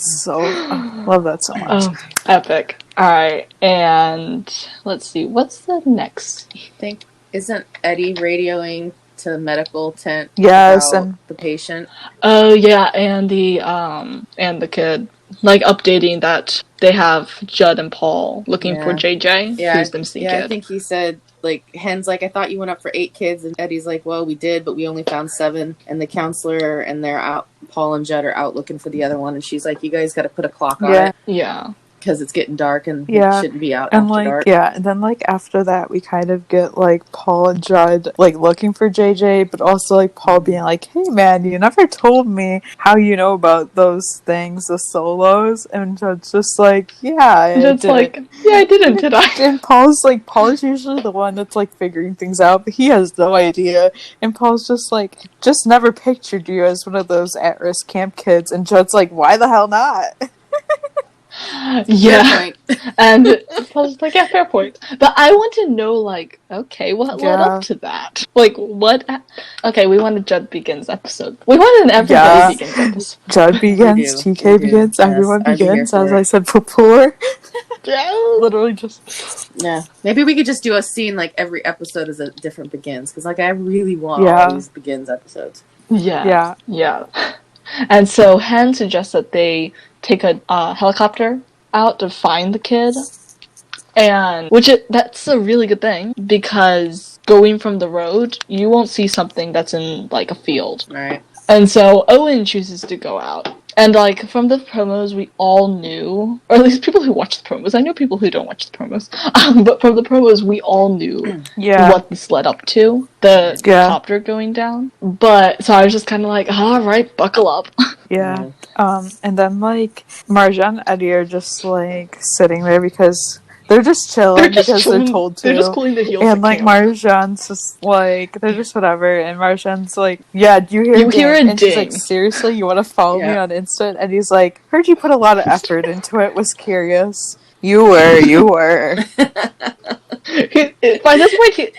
love that so much. Oh, epic. Alright, and let's see, what's the next? I think, isn't Eddie radioing to the medical tent Yes, about and the patient? Oh yeah, and the kid, like updating that they have Judd and Paul looking for JJ, who's the missing kid. I think he said, like, Hen's like, I thought you went up for 8 kids, and Eddie's like, well, we did, but we only found 7, and the counselor and they're out, Paul and Judd are out looking for the other one, and she's like, you guys got to put a clock on it. Yeah. Because it's getting dark and it shouldn't be out and after like dark. and then like after that we kind of get like Paul and Judd like looking for JJ, but also like Paul being like, hey man, you never told me how you know about those things, the solos. And Judd's just like, I didn't, did I? And Paul's usually the one that's like figuring things out, but he has no idea. And Paul's just like, just never pictured you as one of those at-risk camp kids. And Judd's like, why the hell not? Yeah, and Paul's like, fair point. But I want to know, like, okay, what led up to that? Like, what? Okay, we wanted Judd Begins episode. We wanted an Everybody Begins episode. Judd Begins, TK Begins, everyone begins, as I said before. Literally just... Yeah. Maybe we could just do a scene, like, every episode is a different Begins, because, like, I really want all these Begins episodes. Yeah. And so Hen suggests that they take a helicopter out to find the kid, and that's a really good thing, because going from the road, you won't see something that's in like a field. Right. And so Owen chooses to go out. And, like, from the promos, we all knew, or at least people who watch the promos, I know people who don't watch the promos, but from the promos, we all knew what this led up to, the copter going down. But, so I was just kind of like, alright, buckle up. Yeah. And then, like, Marja and Eddie are just, like, sitting there because... They're just chilling because they're told to. They're just cooling the heels. And like Marjan's just like, they're just whatever. And Marjan's like, yeah, do you hear a ding? And she's like, seriously, you want to follow me on Insta? And he's like, heard you put a lot of effort into it, was curious. You were. By this point,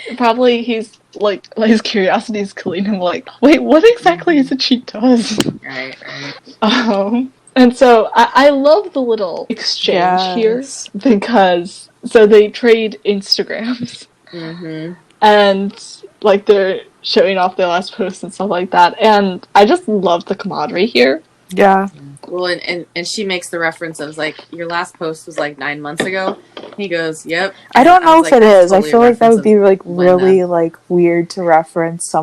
he's like his curiosity is killing him. Like, wait, what exactly is it she does? Right. And so I love the little exchange here, because so they trade Instagrams, and like they're showing off their last posts and stuff like that, and I just love the camaraderie here. Yeah. Well, and she makes the reference of like, your last post was like 9 months ago. He goes, yep. I don't know if it is. I feel like that would be like really like weird to reference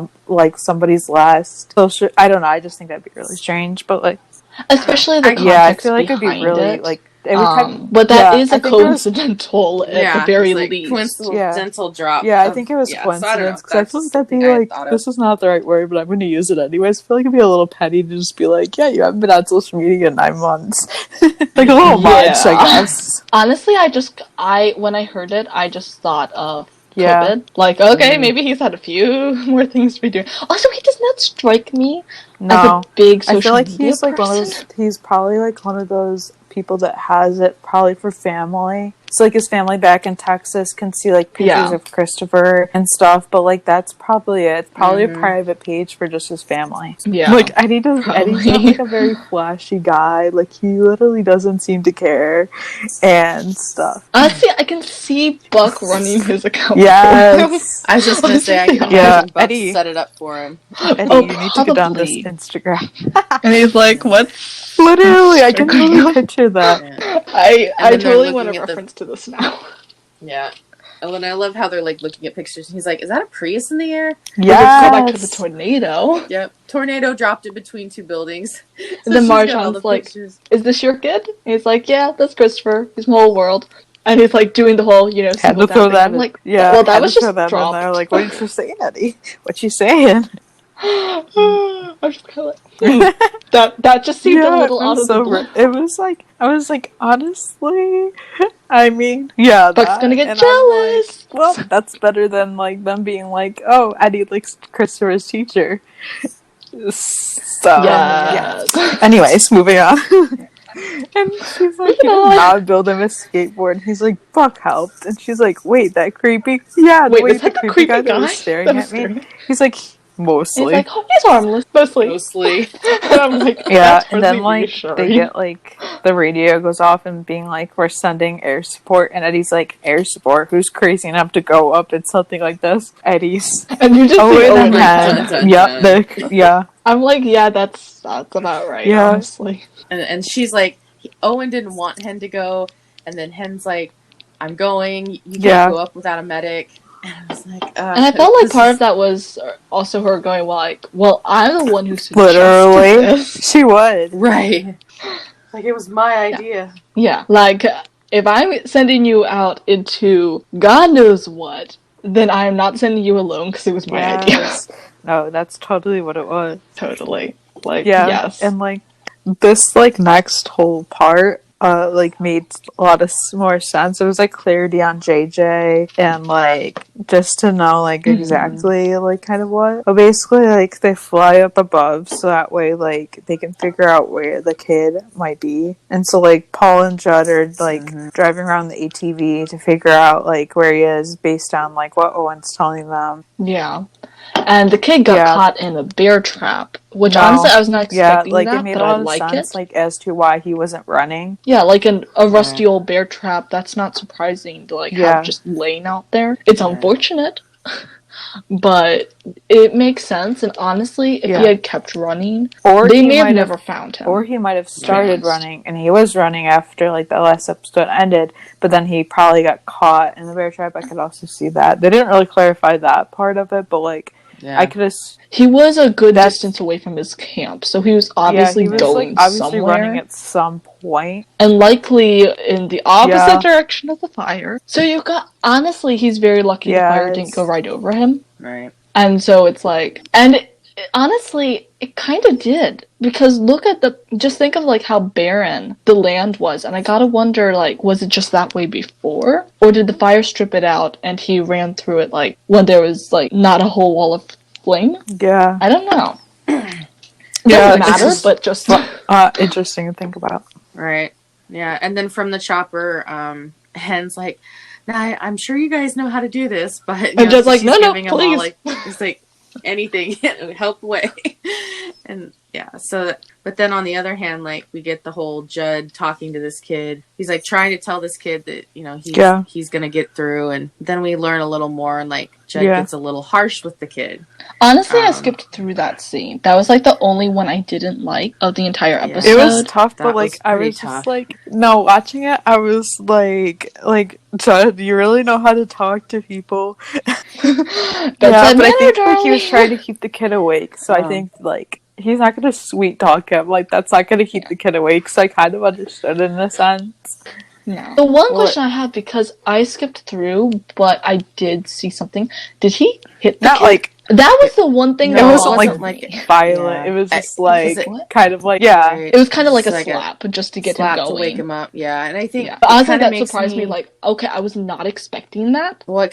somebody's last. I don't know. I just think that'd be really strange, but like. Especially the context I feel like it'd be really like it would but that is a coincidental at the very least. Coincidental drop. Yeah, I think it was coincidence, because I feel like that'd be like, this is not the right word, but I'm going to use it anyways. I feel like it'd be a little petty to just be like, yeah, you haven't been on social media in 9 months. Like a little much, I guess. Honestly, when I heard it, I just thought of COVID. Like, okay, maybe he's had a few more things to be doing. Also, he does not strike me as a big social media person. He's like one of those, he's probably like one of those people that has it probably for family. So like his family back in Texas can see like pictures of Christopher and stuff, but like that's probably it. It's probably a private page for just his family. Yeah. Like Eddie's not like a very flashy guy. Like he literally doesn't seem to care and stuff. Honestly, I can see Buck running his account. Yes. I was just gonna say, I can imagine Buck set it up for him. Eddie, you need to get on this Instagram. And he's like, what? Literally, I can really picture that. Yeah. I totally want a reference to this now. Yeah. And I love how they're like looking at pictures. And he's like, is that a Prius in the air? Yeah. Go back to the tornado. Yep. Tornado dropped it between 2 buildings. And then Marjan's like, pictures. Is this your kid? And he's like, yeah, that's Christopher. He's my whole world. And he's like doing the whole, had to throw that. Like, yeah. well, that was just that dropped. There. Like, what did you say, Eddie? What you saying? I'm just kind of like, that just seemed a little out of the blue. It was like, I was like, honestly, I mean, yeah, Buck's gonna get and jealous. I'm like, well, that's better than like them being like, oh, Eddie likes Christopher's teacher. So Yes. yeah. Anyways, moving on. And she's like, can you not build him a skateboard? And he's like, Buck helped. And she's like, wait, that creepy? Yeah, Wait, wait, is that the creepy guy that was staring that was at me? staring? He's like, mostly. He's like, oh, he's harmless, mostly. Mostly. And I'm like, Yeah, that's and then really like reassuring. they get like the radio goes off and being like, we're sending air support, and Eddie's like, air support? Who's crazy enough to go up in something like this? Eddie's. And you just see Owen Owen and dun, dun, Yep, yeah. I'm like, yeah, that's about right, Yeah. honestly. And she's like, Owen didn't want Hen to go, and then Hen's like, I'm going. You can't go up without a medic. And I was like, and I felt like part of that was also her going, well, I'm the one who suggested Literally, this. she would. right. Like, it was my idea. Yeah, like, if I'm sending you out into God knows what, then I'm not sending you alone because it was my idea. No, that's totally what it was. Totally. Like, Yeah, yes. and like this like next whole part like made a lot of more sense. It was like clarity on JJ and like just to know like exactly like kind of what. But basically like they fly up above so that way like they can figure out where the kid might be. And so like Paul and Judd are like driving around the ATV to figure out like where he is based on like what Owen's telling them. Yeah. And the kid got caught in a bear trap, which honestly I was not expecting like, that, it made but a lot I of like sense, it. like as to why he wasn't running. Yeah, like a rusty old bear trap, that's not surprising to like have just laying out there. It's unfortunate, but it makes sense, and honestly, if he had kept running, or they may have never found him. Or he might have started running, and he was running after like the last episode ended, but then he probably got caught in the bear trap. I could also see that. They didn't really clarify that part of it, but like I could have. He was a good distance away from his camp, so he was obviously he was, going like, obviously somewhere. running at some point. And likely in the opposite direction of the fire. So you got, honestly, he's very lucky the fire didn't go right over him. Right. And so it's like, and honestly, it kind of did. Because just think of like how barren the land was. And I gotta wonder, like, was it just that way before? Or did the fire strip it out and he ran through it, like, when there was, like, not a whole wall of flame? Yeah. I don't know. Doesn't matter, but just interesting to think about. Right. Yeah. And then from the chopper, Hen's like, nah, I'm sure you guys know how to do this, but and just like, no, please. All, like, it's like anything, help away. And yeah, so but then on the other hand, like we get the whole Judd talking to this kid. He's like trying to tell this kid that, you know, he's gonna get through, and then we learn a little more, and like Judd gets a little harsh with the kid. Honestly, I skipped through that scene. That was like the only one I didn't like of the entire episode. It was tough, but like I was just like, no, watching it, I was like, Judd, you really know how to talk to people. But I think like, he was trying to keep the kid awake, so I think like he's not gonna sweet talk him. Like that's not gonna keep the kid awake. So I kind of understood in a sense. No. The one question I have, because I skipped through, but I did see something. Did he hit the kid? Like that was the one thing that wasn't like violent. Yeah. It was just like kind of like it was kind of like a slap just to get him going, to wake him up. Yeah, and I think but honestly that surprised me. Like, okay, I was not expecting that. Well,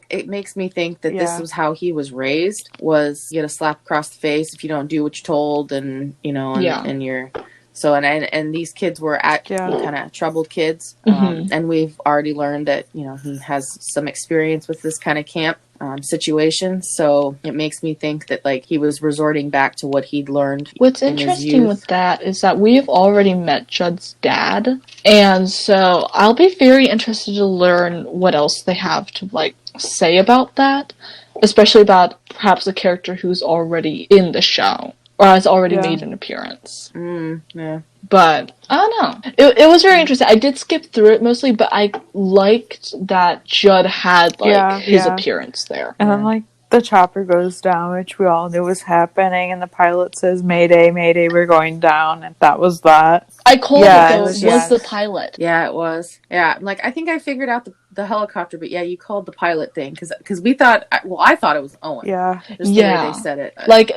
it makes me think that this was how he was raised. Was you get a slap across the face if you don't do what you're told, and you know, and you're. So and these kids were kind of troubled kids, and we've already learned that you know he has some experience with this kind of camp situation. So it makes me think that like he was resorting back to what he'd learned. What's interesting with that is that we've already met Judd's dad, and so I'll be very interested to learn what else they have to like say about that, especially about perhaps a character who's already in the show. Or has already made an appearance. But, I don't know. It was very interesting. I did skip through it mostly, but I liked that Judd had, like, his appearance there. And then, like, the chopper goes down, which we all knew was happening, and the pilot says, Mayday, Mayday, we're going down, and that was that. I called it, though. It was the pilot. Yeah, it was. Yeah, like, I think I figured out the helicopter, but you called the pilot thing because we thought. I thought it was Owen. Yeah. Just the way they said it. Like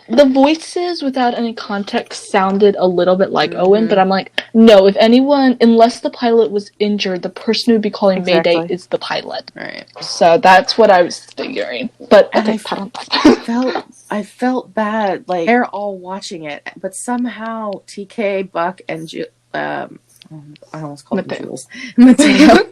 the voices without any context sounded a little bit like Owen, but I'm like, no. If anyone, unless the pilot was injured, the person who'd be calling Mayday is the pilot. Right. So that's what I was figuring. But I felt bad. Like they're all watching it, but somehow TK, Buck, and I almost called him Jules. Mateo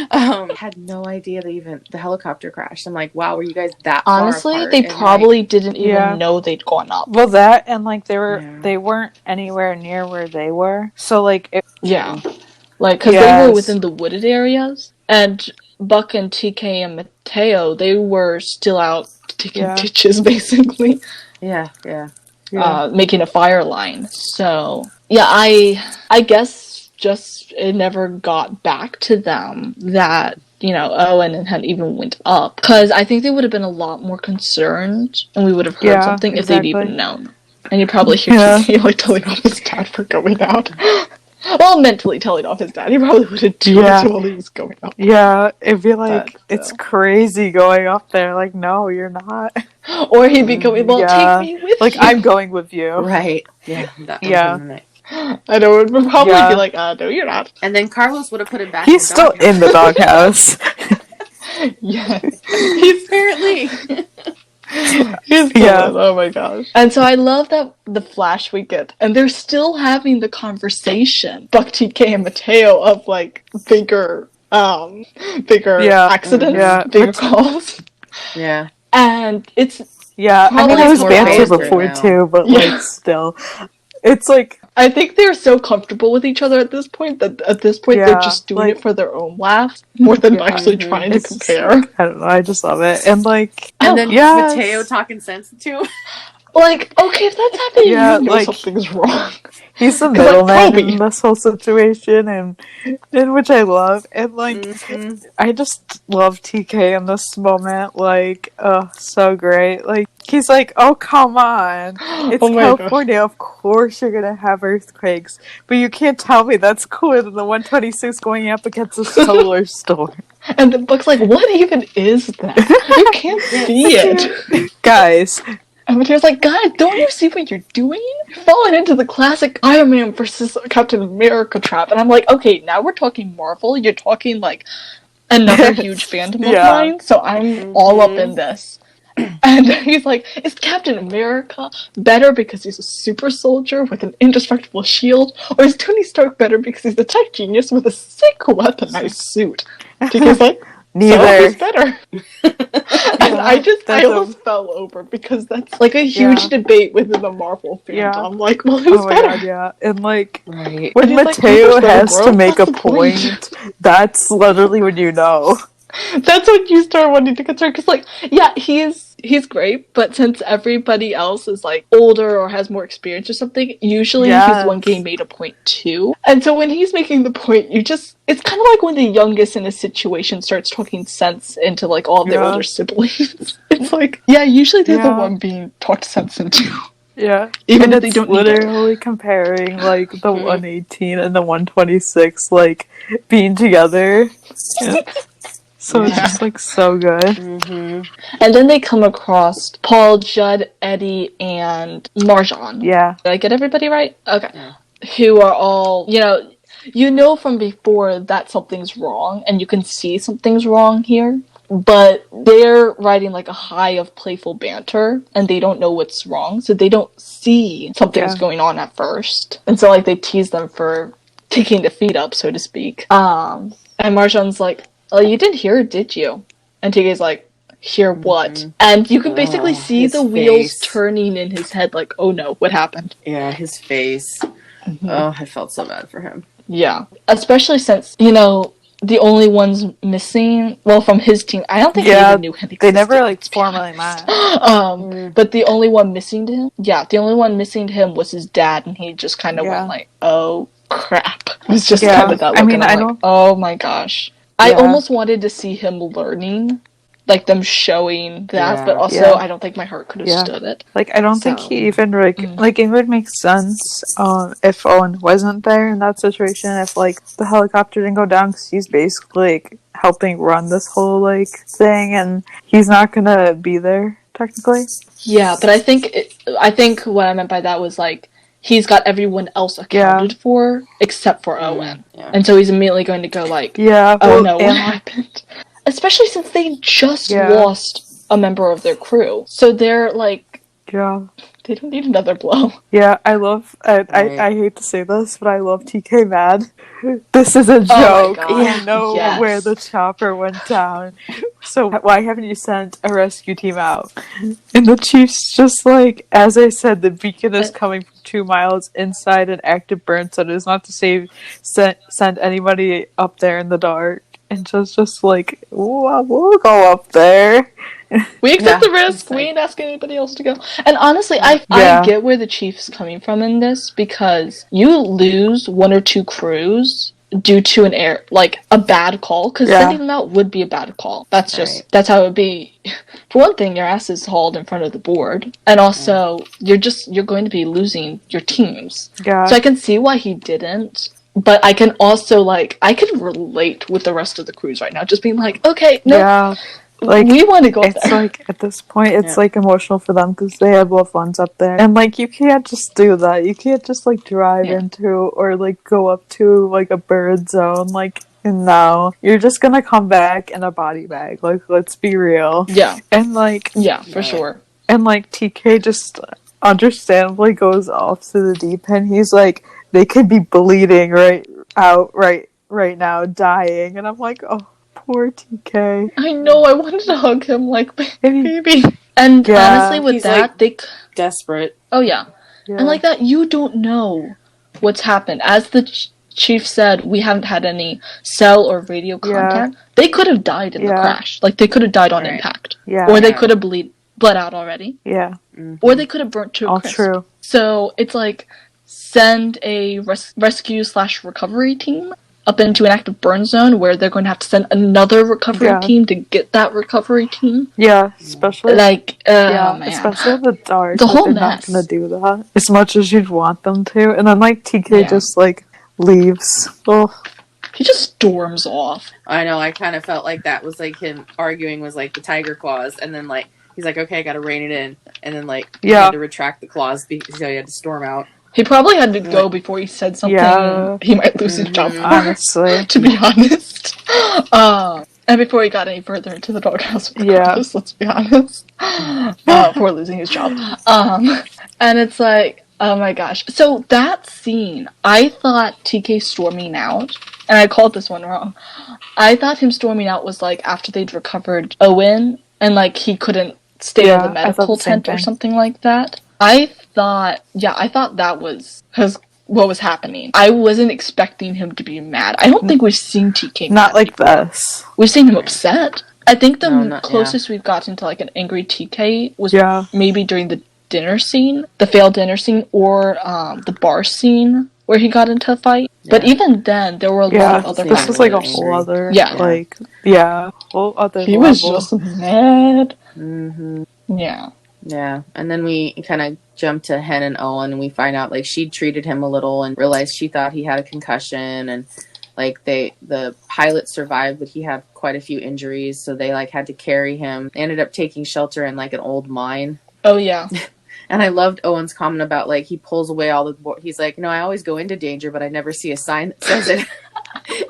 had no idea that even the helicopter crashed. I'm like, wow, were you guys that far honestly, apart? they probably didn't even know they'd gone up. Well, that and like they weren't anywhere near where they were. So like like because they were within the wooded areas, and Buck and TK and Mateo, they were still out digging ditches basically. Making a fire line. So I guess just it never got back to them that Owen had even went up, because I think they would have been a lot more concerned, and we would have heard something if they'd even known. And you'd probably hear TK like telling off his dad for going out. Well, mentally telling off his dad. He probably wouldn't do it while he was going up. Yeah, it'd be like, it's crazy going up there. Like, no, you're not. Or he'd be going, well, take me with you. I'm going with you. Right. Yeah. I know, it would probably be like, no, you're not. And then Carlos would have put him back He's still in the doghouse. Yes. He's apparently... Oh my gosh. And so I love that the flash we get, and they're still having the conversation, Buck, TK, and Mateo, of like bigger accidents, bigger calls. Yeah. And it's I mean, it was banter before too, but like still. It's like, I think they're so comfortable with each other at this point that they're just doing it for their own laughs more than actually trying to compare. I don't know, I just love it. And like, and then Mateo talking sense to him. Like, okay, if that's happening, you know something's wrong. He's the middleman in this whole situation, and which I love. And like, I just love TK in this moment. Like, so great. Like, he's like, oh, come on. It's California. Of course you're gonna have earthquakes. But you can't tell me that's cooler than the 126 going up against a solar storm. And the Buck's like, what even is that? You can't see it. Guys. And Mateo's like, God, don't you see what you're doing? You're falling into the classic Iron Man versus Captain America trap. And I'm like, okay, now we're talking Marvel. You're talking, like, another huge fandom of mine. So I'm all up in this. And he's like, is Captain America better because he's a super soldier with an indestructible shield? Or is Tony Stark better because he's a tech genius with a sick weaponized suit? Because, like, neither. He's better. And I almost fell over because that's like a huge debate within the Marvel fandom. Like, well, who's better? God, and like, when like, Mateo has to make a point, that's literally when you know. That's when you start wanting to concern, because like, he's great, but since everybody else is like older or has more experience or something, usually he's the one getting made a point too. And so when he's making the point, it's kind of like when the youngest in a situation starts talking sense into like all of their older siblings. It's like, usually they're the one being talked sense into. Yeah, even if they don't literally comparing like the 118 and the 126 like being together. So it's just like so good. And then they come across Paul, Judd, Eddie, and Marjan. Yeah. Did I get everybody right? Okay. Yeah. Who are all, you know from before that something's wrong, and you can see something's wrong here. But they're riding like a high of playful banter, and they don't know what's wrong, so they don't see something's going on at first. And so like they tease them for taking the feet up, so to speak. And Marjan's like, oh, you didn't hear it, did you? And TK's like, hear what? And you can basically see the wheels turning in his head, like, oh no, what happened? Yeah, his face. Oh, I felt so bad for him. Yeah. Especially since, the only ones missing, well, from his team, I don't think they even knew him existed. They never, like, formally met. But the only one missing to him, was his dad, and he just kind of went like, oh, crap. It was just kind of that look, and I'm like, oh my gosh. I almost wanted to see him learning, like them showing that, but also I don't think my heart could have stood it. Like, I don't think he even, like, it would make sense if Owen wasn't there in that situation, if, like, the helicopter didn't go down, because he's basically, like, helping run this whole like thing, and he's not gonna be there technically. Yeah, but I think what I meant by that was like he's got everyone else accounted for except for Owen, and so he's immediately going to go like, oh no, what happened? Especially since they just lost a member of their crew, so they're like, they don't need another blow. Yeah, I love. I hate to say this, but I love TK mad. This is a joke. We know where the chopper went down. So why haven't you sent a rescue team out? And the chief's just like, as I said, the beacon is coming from 2 miles inside an active burn zone. It is not to send anybody up there in the dark. And just like, we'll go up there. We accept the risk. We ain't asking anybody else to go. And honestly, I get where the chief's coming from in this, because you lose 1 or 2 crews due to a bad call, because sending them out would be a bad call. That's just that's how it would be. For one thing, your ass is hauled in front of the board, and also you're going to be losing your teams. So I can see why he didn't. But I can also, I can relate with the rest of the crews right now. Just being like, okay, no, we want to go up there. It's like, at this point, it's emotional for them because they have loved ones up there. And, you can't just do that. You can't just, drive into or, go up to, a bird zone. And now you're just gonna come back in a body bag. Let's be real. Yeah. And, yeah, for sure. And, TK just understandably goes off to the deep end. He's like, they could be bleeding right now, dying. And I'm like, oh, poor TK. I know, I wanted to hug him like, baby. And honestly, with that, they... desperate. Oh, yeah. And like that, you don't know what's happened. As the chief said, we haven't had any cell or radio contact. They could have died in the crash. They could have died on impact. Yeah. Or they could have bled out already. Yeah. Mm-hmm. Or they could have burnt to a all crisp. True. So it's send a rescue/recovery team up into an active burn zone where they're going to have to send another recovery team to get that recovery team. Yeah, especially man. especially in the dark. The whole they're mess. not gonna do that as much as you'd want them to, and then TK just leaves. Oh. He just storms off. I know. I kind of felt like that was him arguing was the tiger claws, and then he's like, okay, I got to rein it in, and then he had to retract the claws because he had to storm out. He probably had to go before he said something he might lose his job for, honestly. To be honest. And before he got any further into the doghouse with the let's be honest. Before losing his job. And it's oh my gosh. So that scene, I thought TK storming out, and I called this one wrong. I thought him storming out was after they'd recovered Owen, and he couldn't stay in the medical tent or something like that. I thought that was what was happening. I wasn't expecting him to be mad. I don't think we've seen TK not mad like before. this. We've seen him upset. I think the closest we've gotten to an angry TK was maybe during the dinner scene, the failed dinner scene, or the bar scene where he got into a fight. Yeah. But even then, there were a lot of other this factors. was a whole other, whole other He level. was just mad. Mm-hmm. Yeah. Yeah, and then we kind of jump to Hen and Owen, and we find out she treated him a little and realized she thought he had a concussion, and the pilot survived, but he had quite a few injuries, so they had to carry him. They ended up taking shelter in an old mine. Oh yeah. And I loved Owen's comment about he pulls away all the board. He's like, no, I always go into danger, but I never see a sign that says it.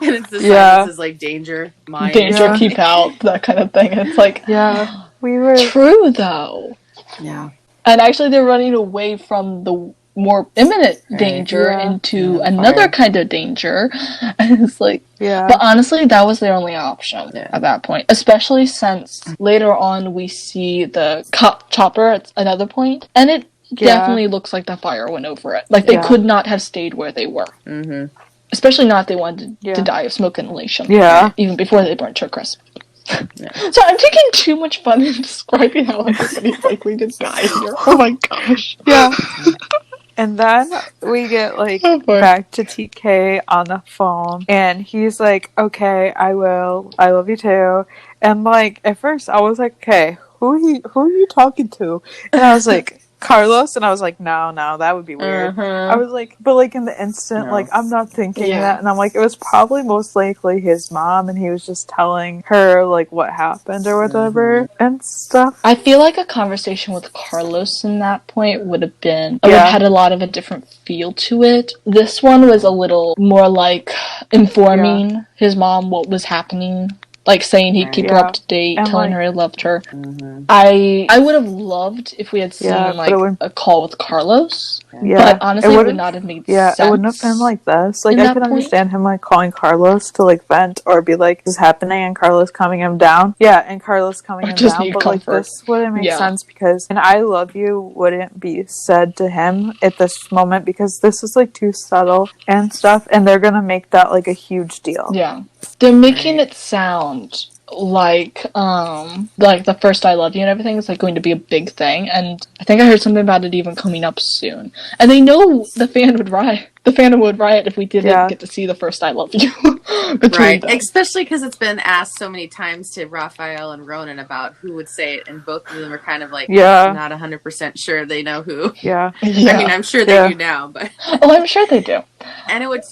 And it's the sign that says danger, mine, danger, keep out, that kind of thing. And it's we were true though. Yeah. And actually they're running away from the more imminent danger into another kind of danger. And it's but honestly, that was their only option at that point. Especially since later on we see the chopper at another point, and it definitely looks like the fire went over it. They could not have stayed where they were. Mm-hmm. Especially not if they wanted to die of smoke inhalation. Yeah. Even before they burnt to a crisp. So I'm taking too much fun in describing how everybody's likely to die here. Oh my gosh. Yeah. And then we get back to TK on the phone, and he's like, okay, I will. I love you too. And at first I was like, okay, who are you talking to? And I was like, Carlos, and I was like, no, that would be weird. I was like, but like in the instant, No. like I'm not thinking that, and I'm like, it was probably most likely his mom, and he was just telling her like what happened or whatever and stuff. I feel like a conversation with Carlos in that point would have been, it would have had a lot of a different feel to it. This one was a little more like informing his mom what was happening. Like saying he'd keep her up to date, and telling her he loved her. I would have loved if we had seen like a call with Carlos. But honestly, it would not have made sense. It wouldn't have been like this. Like I could understand him like calling Carlos to like vent or be like, "This is happening," and Carlos calming him down. Yeah, and Carlos calming him down. But like this wouldn't make sense because "and I love you" wouldn't be said to him at this moment because this is like too subtle and stuff, and they're gonna make that like a huge deal. Yeah. They're making it sound like the first I love you and everything is like going to be a big thing, and I think I heard something about it even coming up soon. And they know the fandom would riot if we didn't get to see the first I love you between them. Especially because it's been asked so many times to Raphael and Ronan about who would say it, and both of them are kind of like not 100% sure they know who. I mean, I'm sure they do now, but I'm sure they do. And it would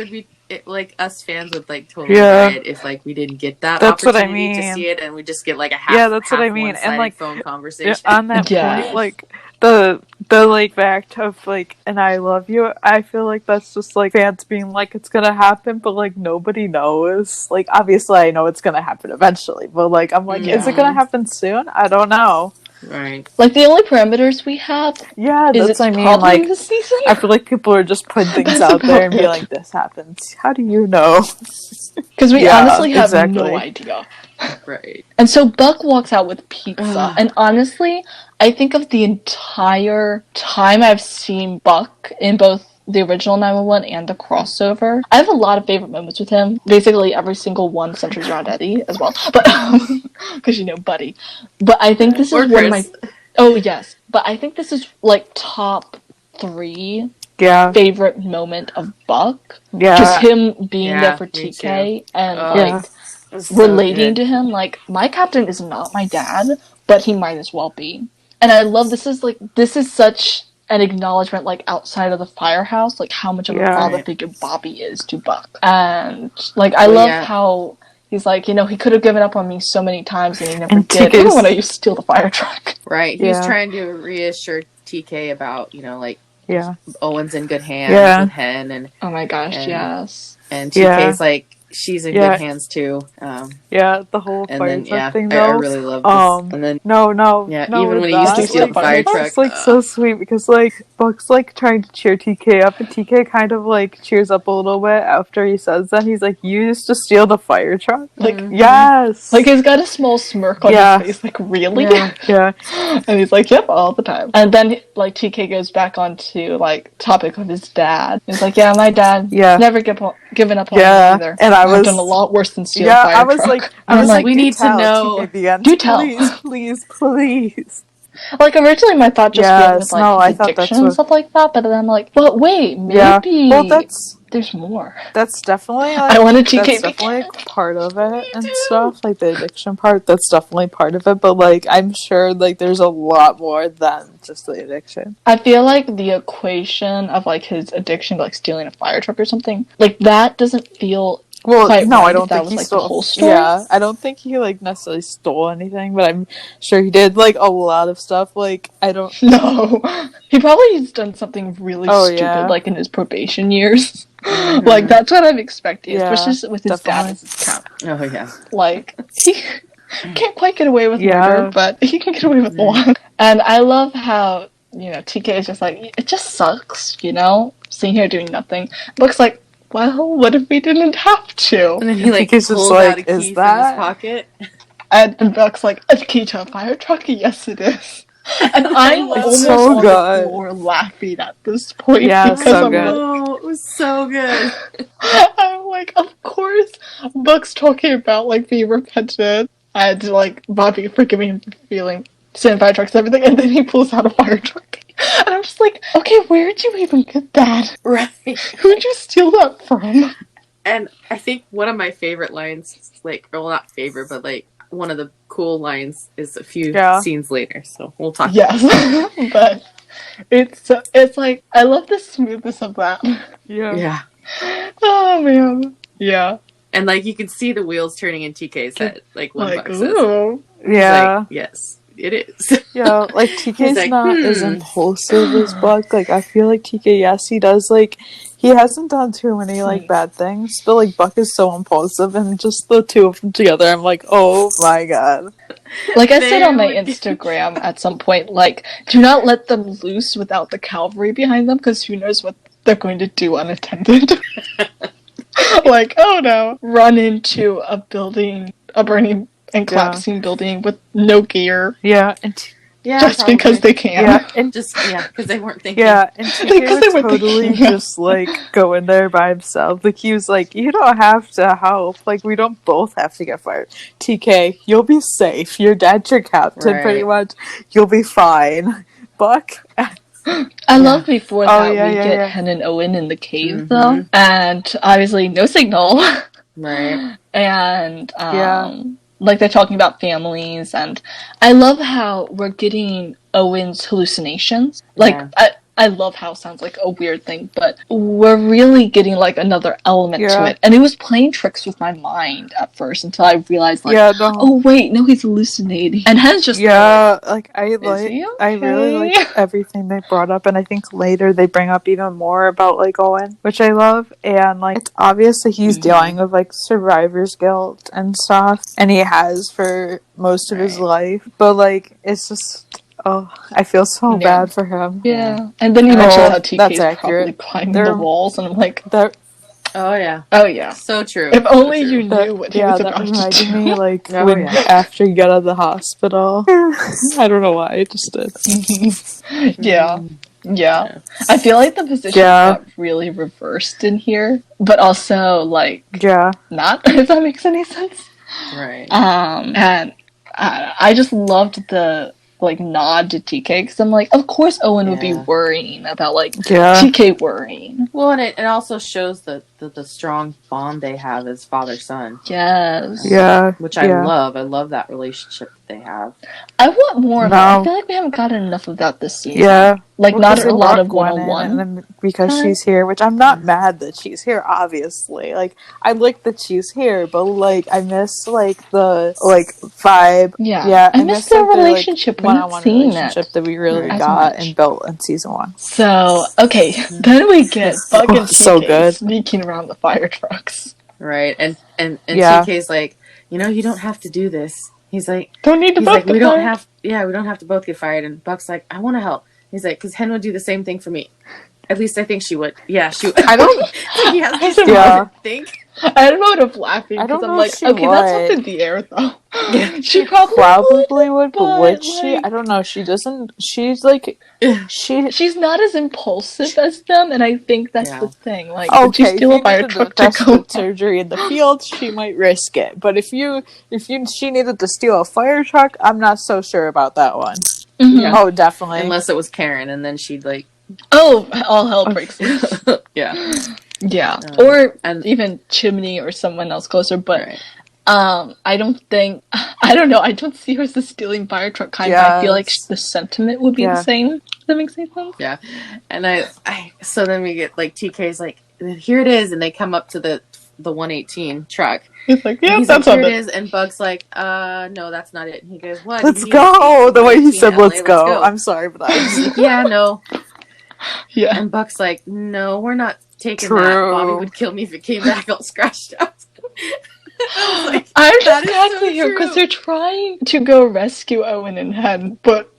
be like us fans would like totally riot if like we didn't get that opportunity to see it, and we just get like a half and like phone conversation on that point. Like the like fact of like "and I love you," I feel like that's just like fans being like it's gonna happen, but like nobody knows. Like obviously I know it's gonna happen eventually, but like I'm like, is it gonna happen soon? I don't know. Right. Like the only parameters we have that's what I mean. Like this season? I feel like people are just putting things out there and be like, this happens. How do you know? Because we honestly have no idea. Right. And so Buck walks out with pizza. And honestly, I think of the entire time I've seen Buck in both the original 911 and the crossover, I have a lot of favorite moments with him. Basically, every single one centers around Eddie as well. But, because, Buddy. But I think this is one of my... Oh, yes. But I think this is, like, top 3 favorite moment of Buck. Just him being there for TK and, relating to him. Like, my captain is not my dad, but he might as well be. And I love this is such an acknowledgement, like, outside of the firehouse, like, how much of a father figure Bobby is to Buck. And, like, I love how he's like, he could have given up on me so many times and he never did, even when I used to steal the fire truck. Right. He was trying to reassure TK about, like, Owen's in good hands with Hen. And, oh my gosh, yes. And TK's like, she's in good hands too. The whole fire truck thing though. I really love this. And then no, even when he used to steal the fire truck, it's like so sweet because like Buck's like trying to cheer TK up, and TK kind of like cheers up a little bit after he says that. He's like, "You used to steal the fire truck?" Like, yes. Like he's got a small smirk on his face. Like, really? Yeah. And he's like, "Yep, all the time." And then like TK goes back onto like topic of his dad. He's like, "Yeah, my dad. Never given up on me either. And I've done a lot worse than steal a fire truck." I was like, we need to know. Do tell. Please. Like, originally my thought just went with, like, addiction and stuff like that, but then I'm like, well, wait, maybe there's more. That's definitely, like, I wanted TK that's definitely part of it and stuff, like, the addiction part, that's definitely part of it, but, like, I'm sure, like, there's a lot more than just the addiction. I feel like the equation of, like, his addiction to, like, stealing a fire truck or something, like, that doesn't feel... Well, no, I don't think he like, stole the whole story. Yeah, I don't think he like necessarily stole anything, but I'm sure he did like a lot of stuff. Like I don't know. He probably has done something really stupid, like in his probation years. Mm-hmm. Like that's what I'm expecting, especially with his dad as his count. Oh yeah, like he can't quite get away with murder, but he can get away with a lot. And I love how TK is just like, it just sucks, sitting here doing nothing. Looks like, well, what if we didn't have to? And then he like pulls out a key from his pocket. And Buck's like, a key to a fire truck? Yes, it is. And I'm almost so on the floor laughing at this point. Yeah, because so good. Oh, it was so good. I'm like, of course, Buck's talking about like being repentant and like Bobby forgiving him for feeling stealing fire trucks and everything, and then he pulls out a fire truck. And I'm just like, okay, where'd you even get that? Right. Who'd you steal that from? And I think one of my favorite lines, like, well, not favorite, but like one of the cool lines is a few scenes later, so we'll talk. Yes, but it's like I love the smoothness of that. Yeah. Oh man. Yeah. And like you can see the wheels turning in TK's head, like when Buck says ooh. it. Yeah. Like, yes, it is. Yeah, like TK's like, not as impulsive as Buck. Like I feel like TK, yes, he does like he hasn't done too many like bad things, but like Buck is so impulsive, and just the two of them together, I'm like, oh my god. Like I said on my Instagram at some point, like do not let them loose without the cavalry behind them, because who knows what they're going to do unattended. Like, oh no, run into a building, a burning and collapsing building with no gear. Yeah, and just probably. Because they can. Yeah, and just because they weren't thinking. Yeah, and TK would totally just like go in there by himself. Like he was like, "You don't have to help. Like we don't both have to get fired. TK, you'll be safe. Your dad's your captain, pretty much. You'll be fine." Buck. I love before that we get Hen and Owen in the cave though, and obviously no signal. Right. And like they're talking about families, and I love how we're getting Owen's hallucinations. Like I love how it sounds like a weird thing, but we're really getting like another element to it. And it was playing tricks with my mind at first until I realized like, oh wait, no, he's hallucinating. And Hen's just like I really like everything they brought up, and I think later they bring up even more about like Owen, which I love. And like it's obvious that he's dealing with like survivor's guilt and stuff, and he has for most of his life. But like it's just. Oh, I feel so bad for him. Yeah. And then you mentioned how TK is probably climbing the walls, and I'm like... Oh, yeah. Oh, yeah. So true. If only you knew what he was about to do. Me, like, after you got out of the hospital. I don't know why, I just did. Yeah. I feel like the position got really reversed in here, but also, like... not, if that makes any sense. Right. And I just loved the... like nod to TK, because I'm like, of course Owen would be worrying about like TK worrying. Well, and it also shows the strong bond they have as father-son. Yes. Which I love. I love that relationship that they have. I want more of that. I feel like we haven't gotten enough of that this season. Like not a lot of one-on-one. Because she's here, which I'm not mad that she's here, obviously. Like I like that she's here, but like I miss like the like vibe. I miss their relationship. One-on-one relationship that we really got and built in season 1. So okay, then we get Buck and TK sneaking around the fire trucks. Right, and TK's like, you don't have to do this. He's like, don't need to both get fired. We don't have to both get fired. And Buck's like, I want to help. He's like, because Hen would do the same thing for me. At least I think she would. Yeah, she would. I don't... He has to think. I had a moment of laughing because I'm like, okay, that's up in the air though. She probably would, but would she? I don't know. She doesn't. She's like, she's not as impulsive as them, and I think that's the thing. Like, would she steal a fire truck to go surgery in the field? She might risk it, but if she needed to steal a fire truck, I'm not so sure about that one. Mm-hmm. Yeah. Oh, definitely. Unless it was Karen, and then she'd like, all hell breaks loose. Yeah, or even Chimney or someone else closer, but I don't know, I don't see her as the stealing fire truck kind, but I feel like the sentiment would be the same. Does that make sense? Yeah, and I so then we get like TK's like, here it is, and they come up to the 118 truck. He's like, yeah, that's like, here it is, and Bug's like, no, that's not it. And he goes, what? Let's go! The way he said, let's go. I'm sorry, but like, yeah, no. Yeah. And Buck's like, no, we're not taking that. Bobby would kill me if it came back all scratched out. I'm just happy here because they're trying to go rescue Owen and Hen, but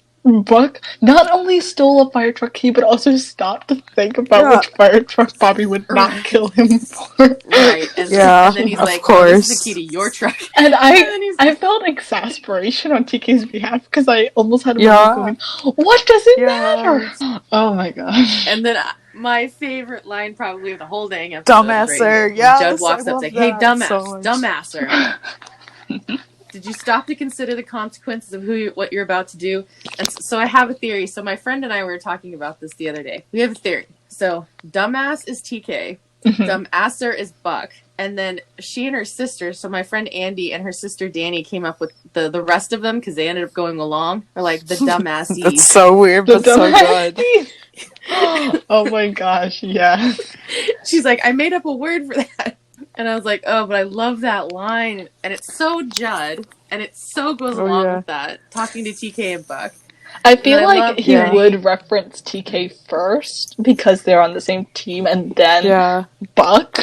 Buck not only stole a fire truck key, but also stopped to think about which fire truck Bobby would not kill him for. Right. And, and then he's like, oh, this is the key to your truck. And I felt exasperation on TK's behalf because I almost had a moment going, what does it matter? Oh my gosh. And then my favorite line probably of the whole dang episode. Dumbasser. Judd walks up and says, hey, dumbasser. Did you stop to consider the consequences of what you're about to do? And so I have a theory. So my friend and I were talking about this the other day. We have a theory. So dumbass is TK. Dumbasser is Buck. And then she and her sister, so my friend Andy and her sister Danny came up with the rest of them because they ended up going along. Or like the dumbassy. That's so weird, but so good. Oh my gosh, yeah. She's like, I made up a word for that. And I was like, oh, but I love that line. And it's so Judd. And it so goes along with that. Talking to TK and Buck. I feel like he would reference TK first because they're on the same team, and then Buck.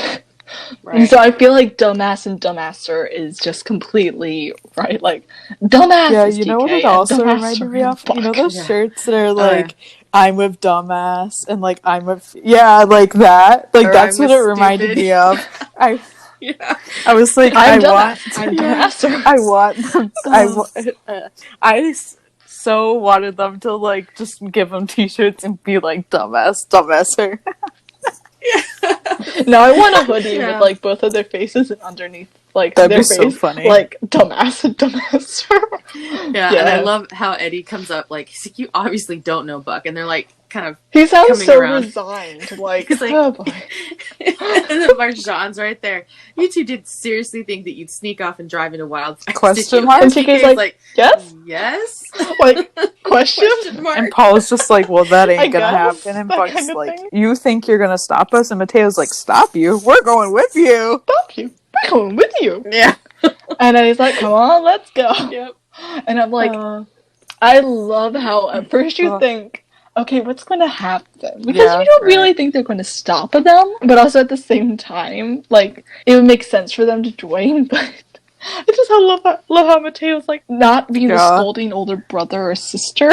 Right. And so I feel like dumbass and dumbasser is just completely right. Like, dumbass is you know TK, what it also reminded me of? You know those shirts that are like, I'm with dumbass, and like, I'm with, like that. Like, or that's what it reminded me of. I was like, I so wanted them to like just give them t-shirts and be like dumbasser. No, I want a hoodie with like both of their faces and underneath like that'd their be face, so funny. Like dumbass and dumbasser. And I love how Eddie comes up like, he's like, you obviously don't know Buck, and they're like kind of he sounds so resigned, like, like oh boy. And then Marjan's right there. You two did seriously think that you'd sneak off and drive into wildfire? Question mark? And TK's like, yes? Like, question mark? And Paul's just like, well, that ain't gonna happen. And Buck's like, you think you're gonna stop us? And Mateo's like, stop you? We're going with you. Stop you? We're going with you. Yeah. And he's like, come on, let's go. Yep. And I'm like, I love how at first you think, okay, what's going to happen? Because you don't really think they're going to stop them, but also at the same time, like, it would make sense for them to join, but I just love how Mateo's, like, not being a scolding older brother or sister.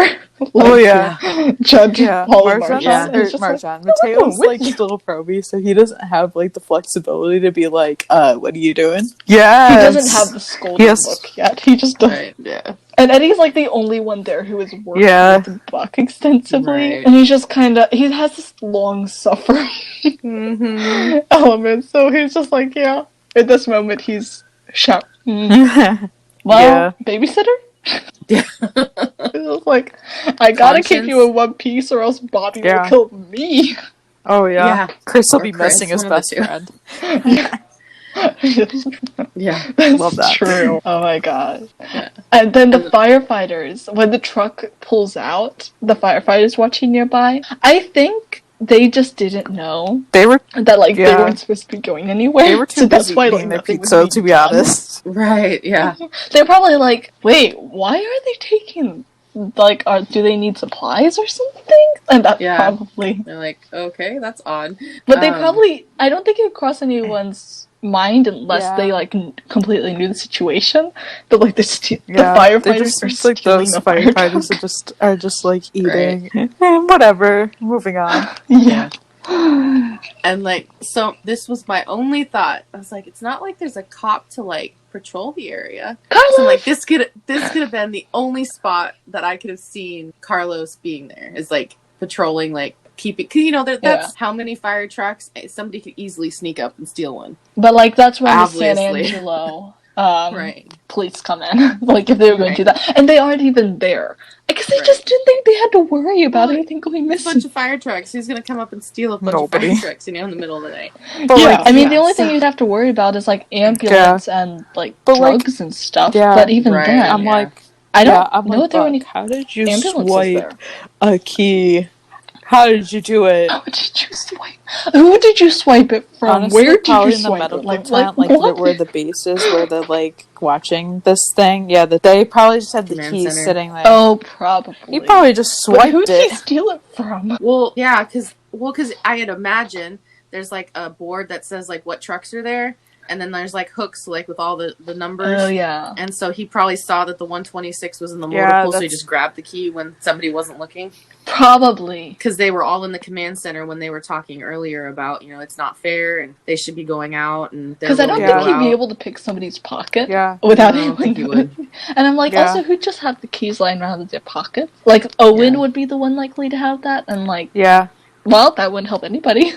Like, Judge Paul Marjan. Mateo's, like, still probie, so he doesn't have, like, the flexibility to be like, what are you doing? Yeah. He doesn't have the scolding look yet. He just doesn't. Right. Yeah. And Eddie's like the only one there who is working with Buck extensively. And he's just kind of, he has this long suffering element. So he's just like, at this moment he's shouting. Well, babysitter? Yeah. It was like, I gotta keep you in one piece or else Bobby will kill me. Oh yeah. Chris will be missing his best friend. Love that. True. Oh my god. And then the firefighters, when the truck pulls out, the firefighters watching nearby, I think they just didn't know they weren't supposed to be going anywhere. They were too busy eating their pizza, to be honest. Right, yeah. They're probably like, wait, why are they taking, like, do they need supplies or something? And that probably... They're like, okay, that's odd. But they probably, I don't think it would cross anyone's mind unless they like completely knew the situation. But like the firefighters are like those firefighters are just like eating whatever. Moving on. And like, so this was my only thought. I was like, it's not like there's a cop to like patrol the area. So like this could have been the only spot that I could have seen Carlos being there, is like patrolling, like keeping, because that's how many fire trucks, somebody could easily sneak up and steal one. But like that's when the San Angelo police come in. Like if they were going to do that, and they aren't even there. I guess they just didn't think they had to worry about anything going missing. A bunch of fire trucks. Who's going to come up and steal a bunch of fire trucks, in the middle of the night? But I mean, the only thing you'd have to worry about is like ambulance and like drugs and stuff. But even then, I'm like, I don't know if there were any. How did you swipe a key? How did you do it? How did you swipe? Who did you swipe it from? Honestly, where did you swipe it? Like where the base is, where they're like watching this thing. Yeah, they probably just had the keys sitting there. Oh, probably. He probably just swiped it. Who did he steal it from? Well, yeah, because I had imagined there's like a board that says like what trucks are there. And then there's like hooks like with all the numbers. Oh yeah. And so he probably saw that the 126 was in the motor pool, so he just grabbed the key when somebody wasn't looking. Probably. Because they were all in the command center when they were talking earlier about, it's not fair and they should be going out. And because I don't think he'd be able to pick somebody's pocket without anyone knowing. And I'm like, also, who'd just have the keys lying around in their pocket? Like, Owen would be the one likely to have that. And like, well, that wouldn't help anybody.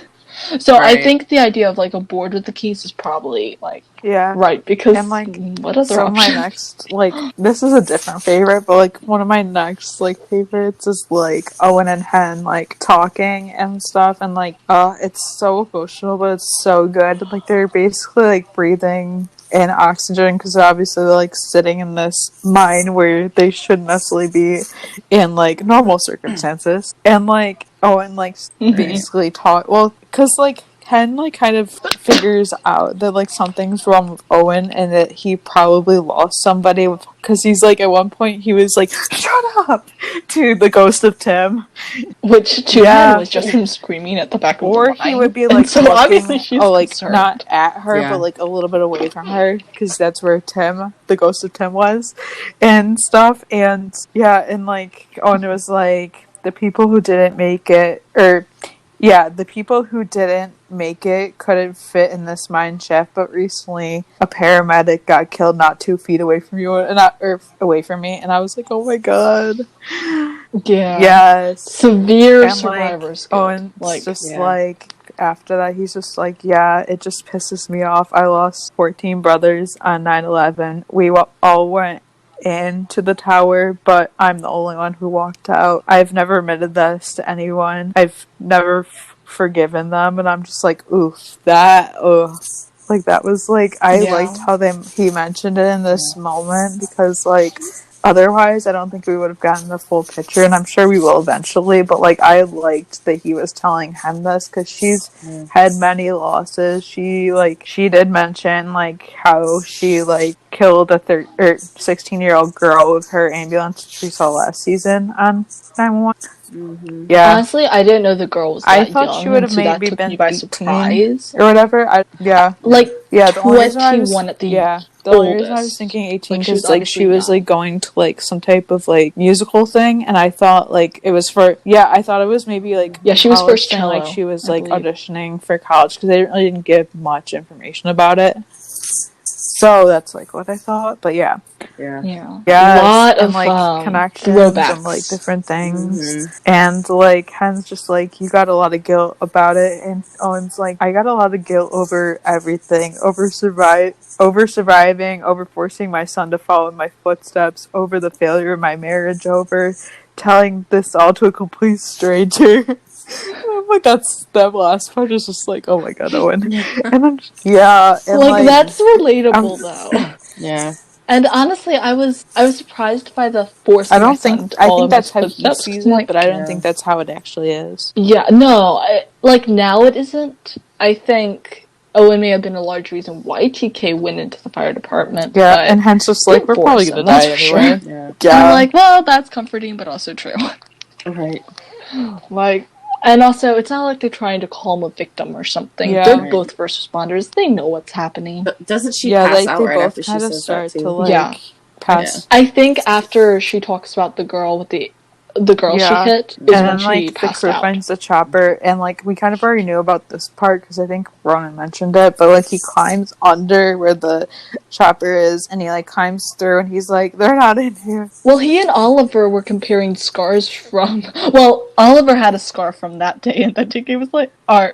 So I Right. think the idea of like a board with the keys is probably like Yeah. right, because And like what other so my option? next like this is a different favorite, but like one of my next like favorites is like Owen and Hen like talking and stuff, and like it's so emotional but it's so good. Like they're basically like breathing in oxygen because obviously they're like sitting in this mine where they shouldn't necessarily be in like normal circumstances, and like Owen like basically talk well because like Ken like kind of figures out that like something's wrong with Owen and that he probably lost somebody because he's like at one point he was like shut up to the ghost of Tim, Which to him was just him screaming at the back of or the he line. would be And like so looking, obviously she's like concerned. not at her Yeah. but like a little bit away from her because that's where Tim, the ghost of Tim, was and stuff. And yeah, and like Owen was like the people who didn't make it, or yeah, the people who didn't make it couldn't fit in this mine shaft, but recently a paramedic got killed not 2 feet away from you, and away from me, and I was like, oh my god. Yeah. Yes. Severe And survivors. like, Owen's like just yeah. like, after that, he's just like, yeah, it just pisses me off. I lost 14 brothers on 9/11. We all went into the tower, but I'm the only one who walked out. I've never admitted this to anyone. I've never forgiven them, and I'm just like, oof, that, ugh. Like, that was, like, I liked how he mentioned it in this moment, because, like, otherwise, I don't think we would have gotten the full picture, and I'm sure we will eventually, but, like, I liked that he was telling Hen this, because she's had many losses. She did mention, like, how she, like, killed a 16-year-old girl with her ambulance, which we saw last season on 911. Mm-hmm. Yeah. Honestly, I didn't know the girl was that I thought young, she would have so that maybe took been me by 18 surprise. or whatever. Like Yeah, the only reason I was 21 at the the only reason I was thinking 18 Like, she was because like she obviously was young. like going to like some type of like musical thing, and I thought like it was for I thought it was maybe like she was college first thing, cello, like she was I like believe. auditioning for college because they didn't give much information about it. So that's like what I thought, but yeah. Yeah. Yes, A lot and of like connections throwbacks and like different things. Mm-hmm. And like Hen's just like, you got a lot of guilt about it, and Owen's like, I got a lot of guilt over everything, over surviving, over forcing my son to follow in my footsteps, over the failure of my marriage, over telling this all to a complete stranger. I'm like, that last part is just like, oh my god, Owen. And I'm just, and like that's relatable though. Yeah. And honestly, I was surprised by the forcing my son to I follow think in my that's how he footsteps. sees I'm it, like, but I don't think that's how it actually is. yeah, no, like now it isn't. I think Owen may have been a large reason why TK went into the fire department. Yeah, but and hence just like, we're probably gonna die anyway. Sure. I'm like, well, that's comforting, but also true. Right. Like, and also, it's not like they're trying to calm a victim or something. Yeah. They're both first responders. They know what's happening. But doesn't she pass out right after she kind of says start that too? to like pass. I think after she talks about the girl with the girl she hit is and when then she like the passed crew out. finds the chopper, and like we kind of already knew about this part because I think Ronan mentioned it, but like he climbs under where the chopper is, and he like climbs through, and he's like, they're not in here. Well, he and Oliver were comparing scars from. Well, Oliver had a scar from that day, and then TK was like,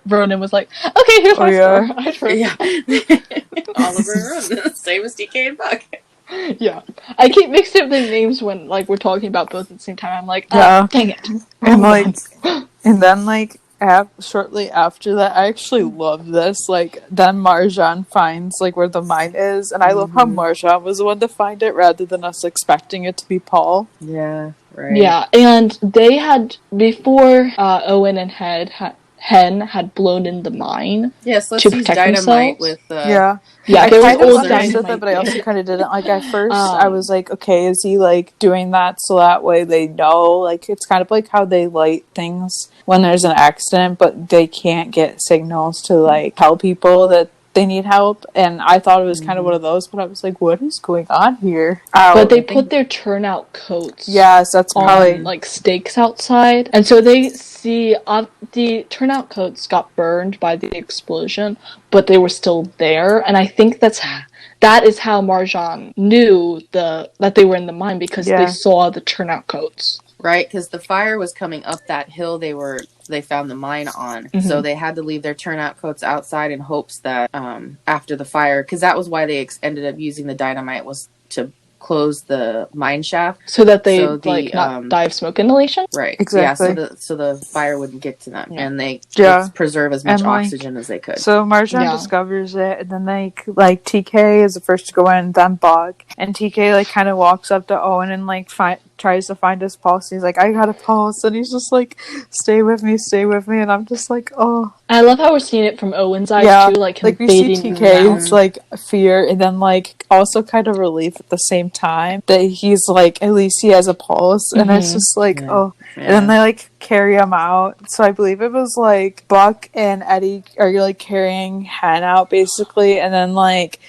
Ronan was like, okay, here's my scar. Yeah. Oliver and Ronan, same as TK and Buck. Yeah, I keep mixing up the names when like we're talking about both at the same time. I'm like, dang it! And like, and then like shortly after that, I actually love this. Like, then Marjan finds like where the mine is, and I love how Marjan was the one to find it rather than us expecting it to be Paul. Yeah, right. Yeah, and they had before Owen and Hen had blown in the mine. Yes, let's to use protect dynamite themselves. with I there was kind of old understood dynamite. that, but I also kind of didn't. Like at first, I was like, okay, is he like doing that so that way they know? Like it's kind of like how they light things when there's an accident, but they can't get signals to like tell people that they need help. And I thought it was kind of one of those, but I was like, what is going on here? But they put their turnout coats. Yes, that's probably on, like stakes outside, and so they see the turnout coats got burned by the explosion, but they were still there. And I think that is how Marjan knew that they were in the mine because they saw the turnout coats. Right, because the fire was coming up that hill they were they found the mine on. So they had to leave their turnout coats outside in hopes that after the fire, because that was why they ended up using the dynamite, was to close the mine shaft so that they not die of smoke inhalation. Right. Exactly. Yeah. So the fire wouldn't get to them, and they preserve as much oxygen as they could. So Marjan discovers it, and then like TK is the first to go in, then Buck, and TK like kind of walks up to Owen and like tries to find his pulse. He's like, I got a pulse, and he's just like, stay with me, and I'm just like, oh. I love how we're seeing it from Owen's eyes too, like we see TK's like fear, and then like also kind of relief at the same time that he's like, at least he has a pulse, and it's just like, oh. And then they like carry him out. So I believe it was like Buck and Eddie are like carrying Hen out basically, and then like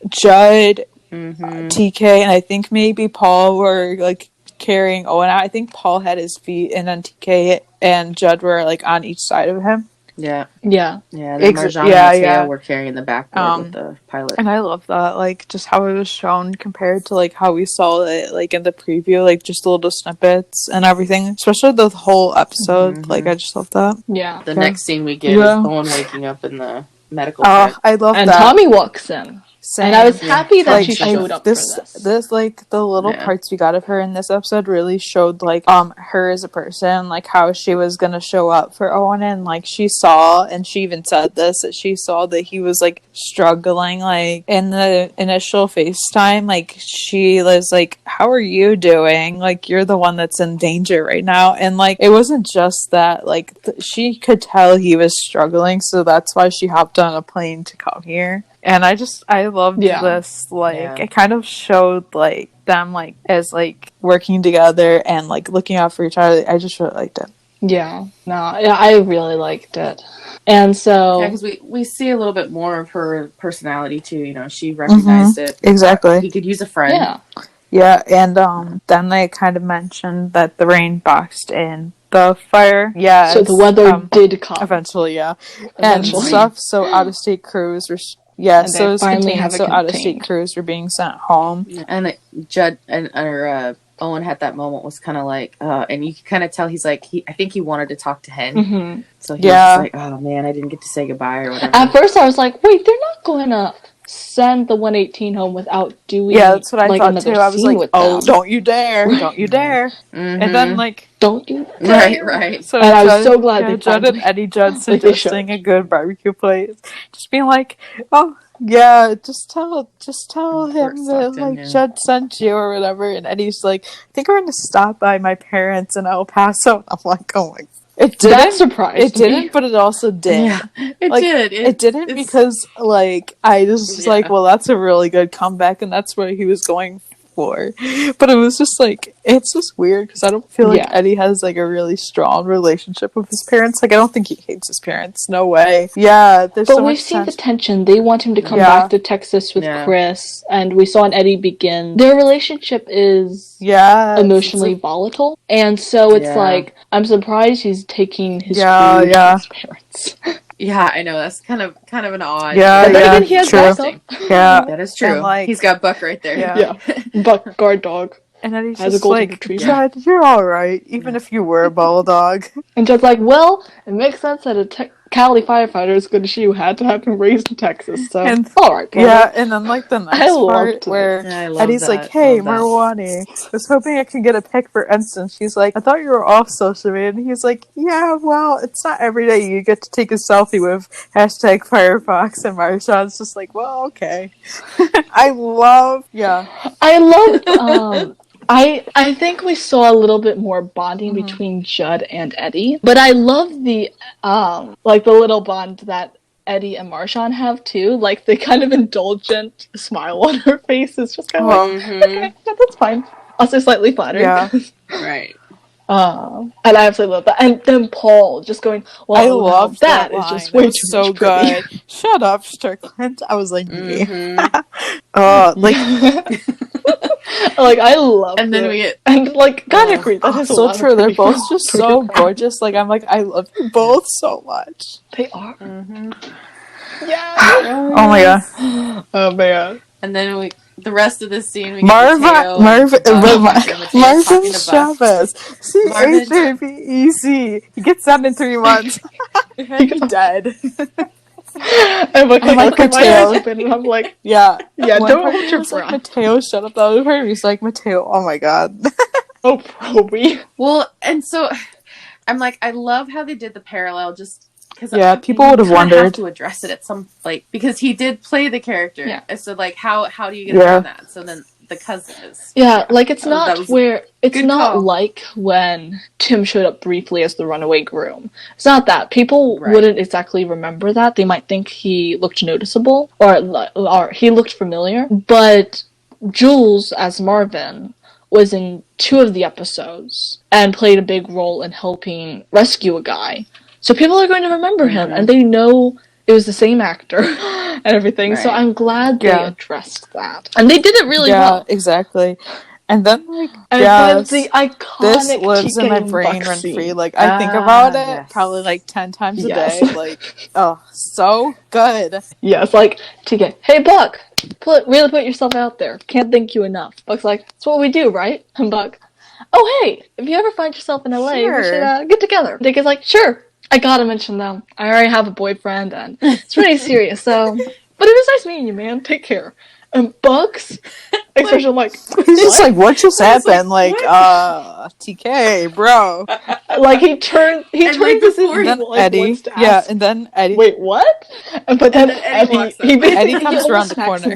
Judd, TK, and I think maybe Paul were like carrying Owen out. I think Paul had his feet, and then TK and Judd were like on each side of him. Yeah. Yeah. Yeah. Then Marjan and Mateo were carrying the backboard with the pilot. And I love that, like, just how it was shown compared to, like, how we saw it, like, in the preview, like, just the little snippets and everything. Especially the whole episode. Like, I just love that. Yeah. The next scene we get is Owen waking up in the medical tent. I love that. And Tommy walks in. Same. And I was happy that she showed up for this. This, like, the little parts we got of her in this episode really showed, like, her as a person, like, how she was gonna show up for Owen, and, like, she saw, and she even said this, that she saw that he was, like, struggling, like, in the initial FaceTime, like, she was like, how are you doing? Like, you're the one that's in danger right now, and, like, it wasn't just that, like, she could tell he was struggling, so that's why she hopped on a plane to come here. And I loved this, like, it kind of showed, like, them, like, as, like, working together and, like, looking out for each other. I just really liked it. Yeah. No, I really liked it. And so... Yeah, because we see a little bit more of her personality, too. You know, she recognized it. Exactly. He could use a friend. Yeah. Yeah, and then they kind of mentioned that the rain boxed in the fire. Yeah. So the weather did come. Eventually, and stuff, so out-of-state crews were... Yeah, and so out-of-state crews were being sent home. And Judd or Owen had that moment, was kind of like, and you can kind of tell he's like, I think he wanted to talk to Hen. So he was just like, oh man, I didn't get to say goodbye or whatever. At first I was like, wait, they're not going to send the 118 home without doing that's what I thought too. I was like, oh, don't you dare. And then like, don't you dare. Right. So and I was so glad they Judd and Eddie Judd suggesting a good barbecue place. Just being like, oh yeah, just tell him that like Judd sent you or whatever. And Eddie's like, I think we're gonna stop by my parents in El Paso. I'm like, oh my. It didn't. That surprised It didn't, but it also did. Yeah, it like, did. It didn't because, like, I just was like, well, that's a really good comeback, and that's what he was going for. But it was just like, it's just weird because I don't feel like Eddie has like a really strong relationship with his parents. Like, I don't think he hates his parents. No way. Yeah, but we've seen the tension. They want him to come back to Texas with Chris, and we saw an Eddie begin. Their relationship is emotionally volatile, and so it's like, I'm surprised he's taking his food to his parents. Yeah, I know, that's kind of an odd. But then again, he has true. Yeah, that is true. And, like, he's got Buck right there. Yeah. Buck, guard dog. And then he's just like, Judd, you're all right, even if you were a bulldog. And Judd's like, well, it makes sense that a Cali firefighter as good as you had to have been raised in Texas, so all right. Brother. Yeah, and then like the next part where Eddie's like, hey, Marwani, I was hoping I could get a pic for instance. She's like, I thought you were off social media. And he's like, yeah, well, it's not every day you get to take a selfie with #Firefox. And Marshawn's just like, well, okay. I love I think we saw a little bit more bonding between Judd and Eddie, but I love the like the little bond that Eddie and Marshawn have too, like the kind of indulgent smile on her face is just kind of like, okay, that's fine. Also slightly flattered. Yeah. Right. And I absolutely love that. And then Paul just going, well, I love that is line. just way too so good. Shut up, Strickland. I was like, like, I love it. And then we get... And, like, God agree. That is so true. They're both just so gorgeous. Like, I'm like, I love you both so much. They are. Yeah. Oh, my God. Oh, man. And then the rest of this scene, we get Marvin Mateo and Buck and Mateo Marvin talking to Buck. Chavez. Marvin- CHAVEC. He gets that in 3 months. And he's dead. And Buck's I'm like, okay, my Mateo. eyes open, and I'm like, Yeah. yeah, One don't part hold he your was like, breath. Mateo, shut up. The other part he's like, Mateo, oh my god. Oh, probably. Well, and so I'm like, I love how they did the parallel, just because people would have wondered. have to address it at some because he did play the character. Yeah. And so like, how do you get around that? So then the cousin is like it's not it's not call. like when Tim showed up briefly as the runaway groom. It's not that. People wouldn't exactly remember that. They might think he looked noticeable or he looked familiar. But Jules as Marvin was in 2 of the episodes and played a big role in helping rescue a guy. So people are going to remember him, and they know it was the same actor and everything. So I'm glad they addressed that. And they did it really well. Yeah, exactly. And then, like, the iconic this lives in my TK brain Buck rent scene. free. Like, I think about it Yes. probably, like, 10 times a Yes. day. Like, oh, so good. Yes, like, TK, hey, Buck, really put yourself out there. Can't thank you enough. Buck's like, that's what we do, right? And Buck, oh, hey, if you ever find yourself in LA, we should get together. TK's like, sure. I gotta mention them. I already have a boyfriend, and it's pretty serious, so... But it was nice meeting you, man. Take care. And Buck's expression, like... He's just like, what just happened? Like, TK, bro. Like, he turned this And then Eddie. Yeah, and then Eddie. Wait, what? But then Eddie walks up. Eddie comes around the corner.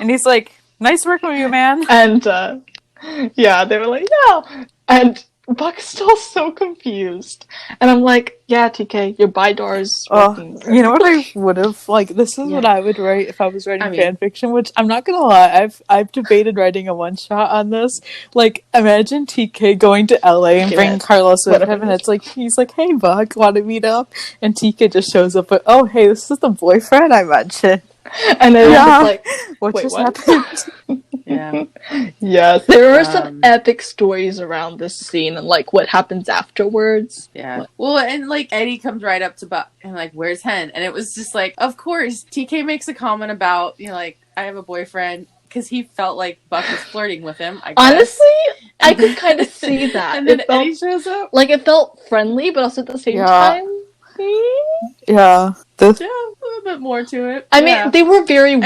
And he's like, nice working with you, man. And, they were like, yeah. And Buck's still so confused. And I'm like, yeah, TK, your BIDAR's working. You know what I would have, like, this is what I would write if I was writing fan fiction, which I'm not gonna lie, I've debated writing a one-shot on this. Like, imagine TK going to LA and bringing Carlos with him, and it's like, he's like, hey, Buck, want to meet up? And TK just shows up, but, oh, hey, this is the boyfriend I mentioned. And then it's like, what just happened? Yeah. Yes, there are some epic stories around this scene and like what happens afterwards. Yeah. Well, and like Eddie comes right up to Buck and like, where's Hen? And it was just like, of course, TK makes a comment about, like, I have a boyfriend, because he felt like Buck was flirting with him, I guess. Honestly, I could kind of see that. And then Eddie shows up. Like, it felt friendly, but also at the same time. Yeah. A little bit more to it. I mean, they were very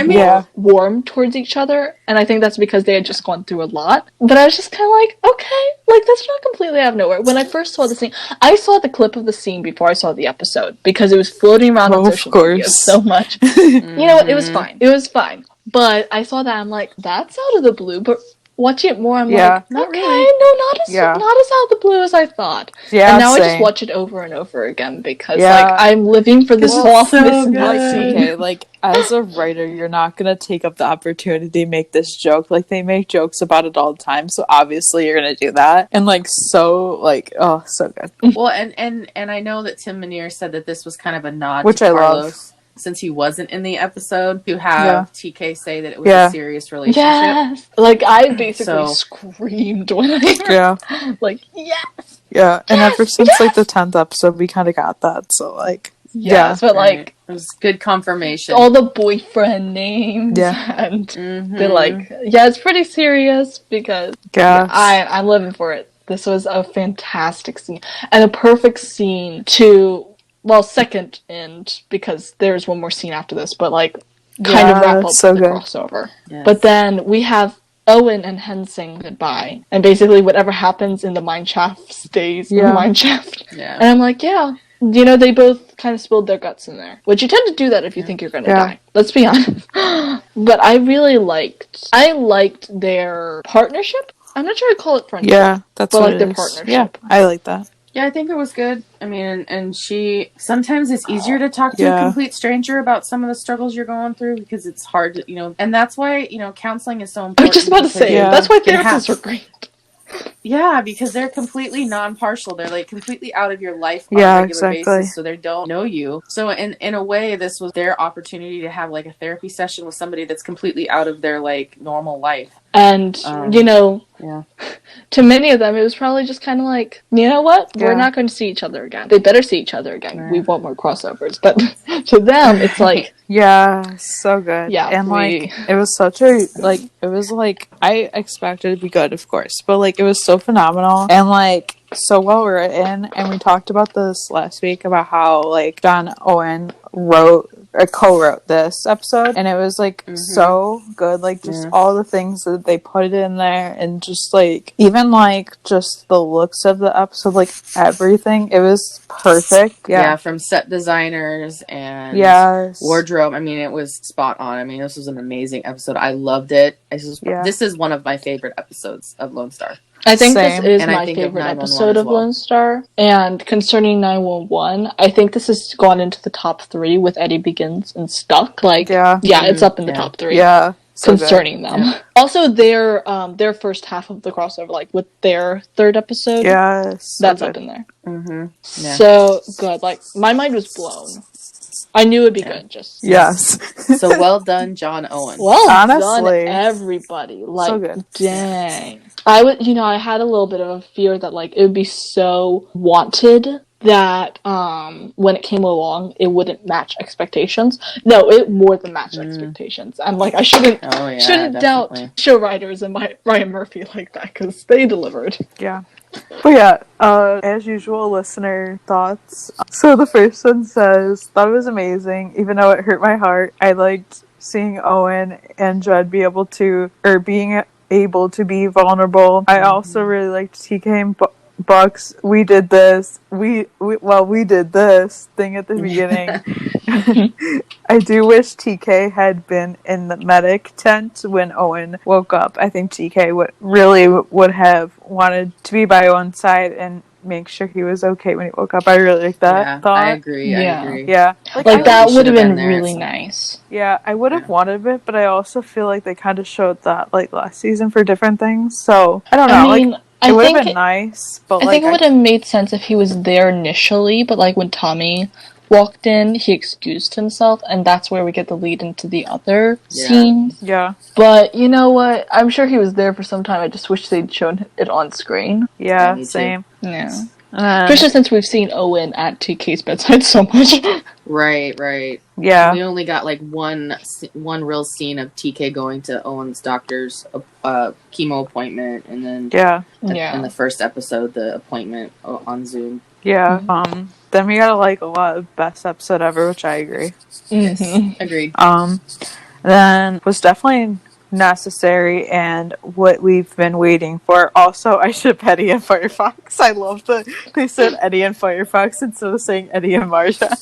warm towards each other, and I think that's because they had just gone through a lot. But I was just kind of like, okay, like, that's not completely out of nowhere. When I first saw the scene, I saw the clip of the scene before I saw the episode, because it was floating around on social media so much. You know what, it was fine. It was fine. But I saw that, I'm like, that's out of the blue, but watching it more, I'm like, not okay, really. no, not as out of the blue as I thought. Yeah, and now I just watch it over and over again because, like, I'm living for the softness in like, that scene. okay, like, as a writer, you're not gonna take up the opportunity to make this joke. Like, they make jokes about it all the time, so obviously you're gonna do that. And, like, so, like, oh, so good. Well, and I know that Tim Minear said that this was kind of a nod Which to Carlos. I love. Since he wasn't in the episode, to have TK say that it was a serious relationship. Yes! Like, I basically screamed when I like, yes! Yeah, and ever since, like, the 10th episode, we kind of got that, so, like, but, like, it was good confirmation. All the boyfriend names, and they're like, it's pretty serious, because I'm living for it. This was a fantastic scene, and a perfect scene to... Well, second end, because there's one more scene after this, but, like, kind of wrap up the crossover. Yes. But then we have Owen and Hen saying goodbye, and basically whatever happens in the mine shaft stays in the mine shaft. Yeah. And I'm like, they both kind of spilled their guts in there. Which you tend to do that if you think you're gonna die. Let's be honest. But I really liked their partnership. I'm not sure I'd call it friendship. Yeah, that's what their partnership. Yeah, I like that. Yeah, I think it was good. I mean, and she... Sometimes it's easier to talk to a complete stranger about some of the struggles you're going through, because it's hard to, and that's why, counseling is so important. I was just about to say, that's why therapists are great. Yeah, because they're completely non-partial. They're, like, completely out of your life on a regular basis, so they don't know you. So, in a way, this was their opportunity to have, like, a therapy session with somebody that's completely out of their, like, normal life. And, to many of them, it was probably just kind of like, you know what? We're not going to see each other again. They better see each other again. We want more crossovers. But to them, it's like, Yeah, so good. Yeah, And like it was such a like it was like I expected it to be good, of course, but like it was so phenomenal and like so well written. And we talked about this last week about how like John Owen wrote or co-wrote this episode, and it was like so good, like just all the things that they put in there, and just like even like just the looks of the episode, like everything, it was perfect. Yeah, from set designers and wardrobe, I mean, it was spot on. I mean, this was an amazing episode. I loved it. This is one of my favorite episodes of Lone Star. I think this is my favorite episode of Lone Star. And concerning 911, I think this has gone into the top 3 with Eddie Begins and Stuck. Like, it's up in the top 3. Yeah. So concerning them. Yeah. Also, their first half of the crossover, like with their third episode, that's up in there. Yeah. So good. Like, my mind was blown. I knew it'd be good. Just so well done, John Owen. Well done, everybody. Like, so good. Dang. I had a little bit of a fear that like it would be so wanted that when it came along it wouldn't match expectations. No, it more than matched expectations. I'm like, I shouldn't doubt show writers and Ryan Murphy like that, because they delivered. Yeah. But yeah, as usual, listener thoughts. So the first one says, thought it was amazing, even though it hurt my heart. I liked seeing Owen and Judd being able to be vulnerable. I also really liked TK and Bucks. We did this thing at the beginning. I do wish TK had been in the medic tent when Owen woke up. I think TK would have wanted to be by Owen's side and make sure he was okay when he woke up. I really like that thought. I agree. Yeah. Like that would have been really nice. Yeah, I would have wanted it, but I also feel like they kind of showed that like last season for different things. So I don't know. It would have been nice, but I think it would have made sense if he was there initially, but like when Tommy walked in, he excused himself, and that's where we get the lead into the other scene. Yeah. But you know what? I'm sure he was there for some time. I just wish they'd shown it on screen. Yeah, same. Yeah. Especially since we've seen Owen at TK's bedside so much. Right. Yeah. We only got like one real scene of TK going to Owen's doctor's chemo appointment, and then in the first episode, the appointment on Zoom. Yeah. Then we got like a lot of best episode ever, which I agree. Agreed. Then was definitely necessary and what we've been waiting for. Also, I ship Eddie and Firefox. I love that they said Eddie and Firefox instead of saying Eddie and Marcia.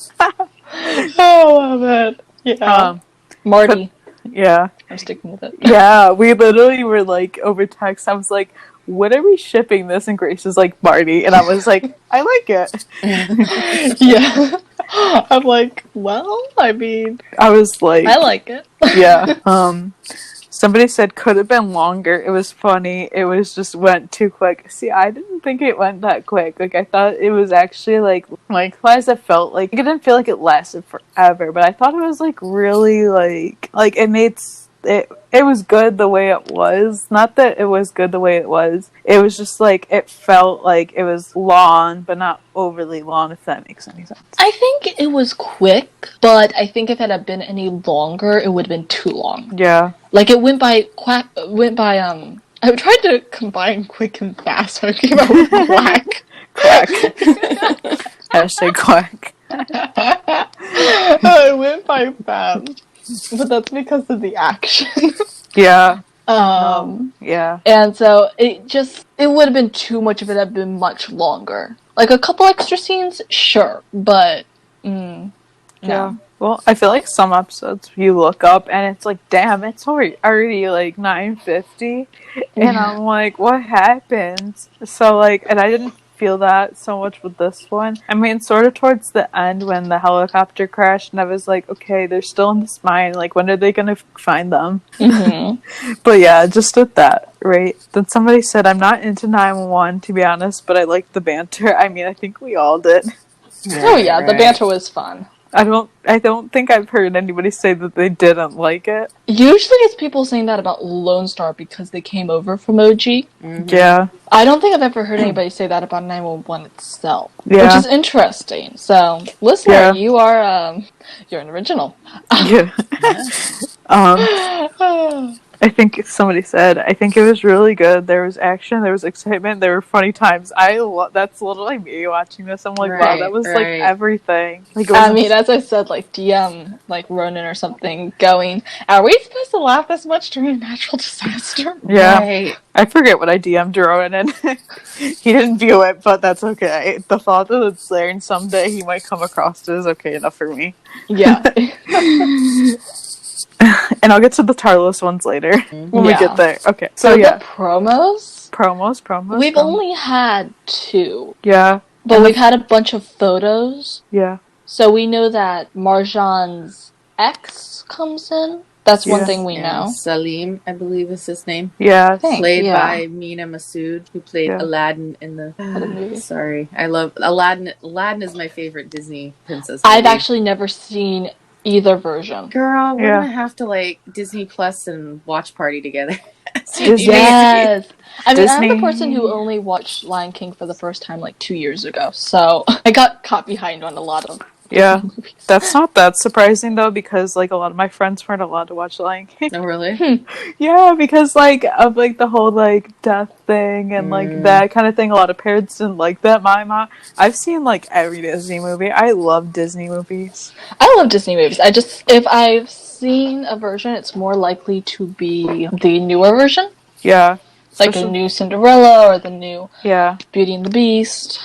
I love it. Yeah. Marty. I'm sticking with it. Yeah, we literally were like over text. I was like, "What are we shipping this?" And Grace was like, "Marty," and I was like, "I like it." Yeah. I'm like, well, I mean, I was like, I like it. Yeah. Somebody said could have been longer. It was funny. It was just went too quick. See, I didn't think it went that quick. Like, I thought it was actually like likewise. It felt like it didn't feel like it lasted forever, but I thought it was like really like it made it was good the way it was. Not that it was good the way it was. It was just like it felt like it was long, but not overly long, if that makes any sense. I think it was quick, but I think if it had been any longer, it would have been too long. Yeah. Like it went by I tried to combine quick and fast, so I came out with quack. Quack. Hashtag quack. It went by fast. But that's because of the action. Yeah. Yeah. And so it would have been too much if it had been much longer. Like a couple extra scenes, sure, but no. Yeah. Well, I feel like some episodes you look up and it's like, damn, it's already like 9:50, and I'm like, what happened? So like, and I didn't feel that so much with this one. I mean, sort of towards the end when the helicopter crashed, and I was like, okay, they're still in this mine. Like, when are they gonna find them? But yeah, just with that, right? Then somebody said, I'm not into 911 to be honest, but I like the banter. I mean, I think we all did. Yeah, the banter was fun. I don't think I've heard anybody say that they didn't like it. Usually it's people saying that about Lone Star because they came over from OG. Yeah. I don't think I've ever heard anybody say that about 911 itself, Yeah. which is interesting. So, listener, Yeah. you're an original. Yeah. I think somebody said, I think it was really good. There was action, there was excitement, there were funny times. That's literally me watching this. I'm like, wow, that was like everything. Like, I mean, as I said, like DM, like Ronan or something, going, are we supposed to laugh this much during a natural disaster? Yeah. Right. I forget what I DM'd Ronan and he didn't view it, but that's okay. The thought that it's there and someday he might come across it is okay enough for me. Yeah. And I'll get to the Tarlos ones later when we get there. Okay. So the promos? We've only had 2. Yeah. But we've had a bunch of photos. Yeah. So we know that Marjan's ex comes in. That's one thing we know. Salim, I believe is his name. Yeah. Played by Mina Masood, who played Aladdin in the movie. Sorry. I love Aladdin. Aladdin is my favorite Disney princess movie. I've actually never seen either version. Girl, we're gonna have to like Disney Plus and watch party together. Yes. I mean, I'm the person who only watched Lion King for the first time like 2 years ago, so I got caught behind on a lot of movies. That's not that surprising though, because like a lot of my friends weren't allowed to watch Lion King. Oh, really? Yeah, because like of like the whole like death thing and like that kind of thing. A lot of parents didn't like that. My mom, I've seen like every Disney movie. I love Disney movies. I love Disney movies. If I've seen a version, it's more likely to be the newer version. Yeah. Like the new Cinderella or the new Beauty and the Beast.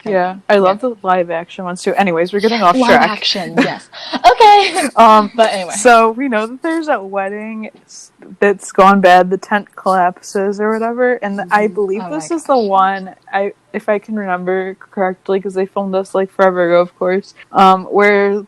Yeah, I love the live action ones too. Anyways, we're getting off track. Live action, yes. Okay. But anyway. So we know that there's a wedding that's gone bad. The tent collapses or whatever, and I believe this is the one. If I can remember correctly, because they filmed this like forever ago, of course. Where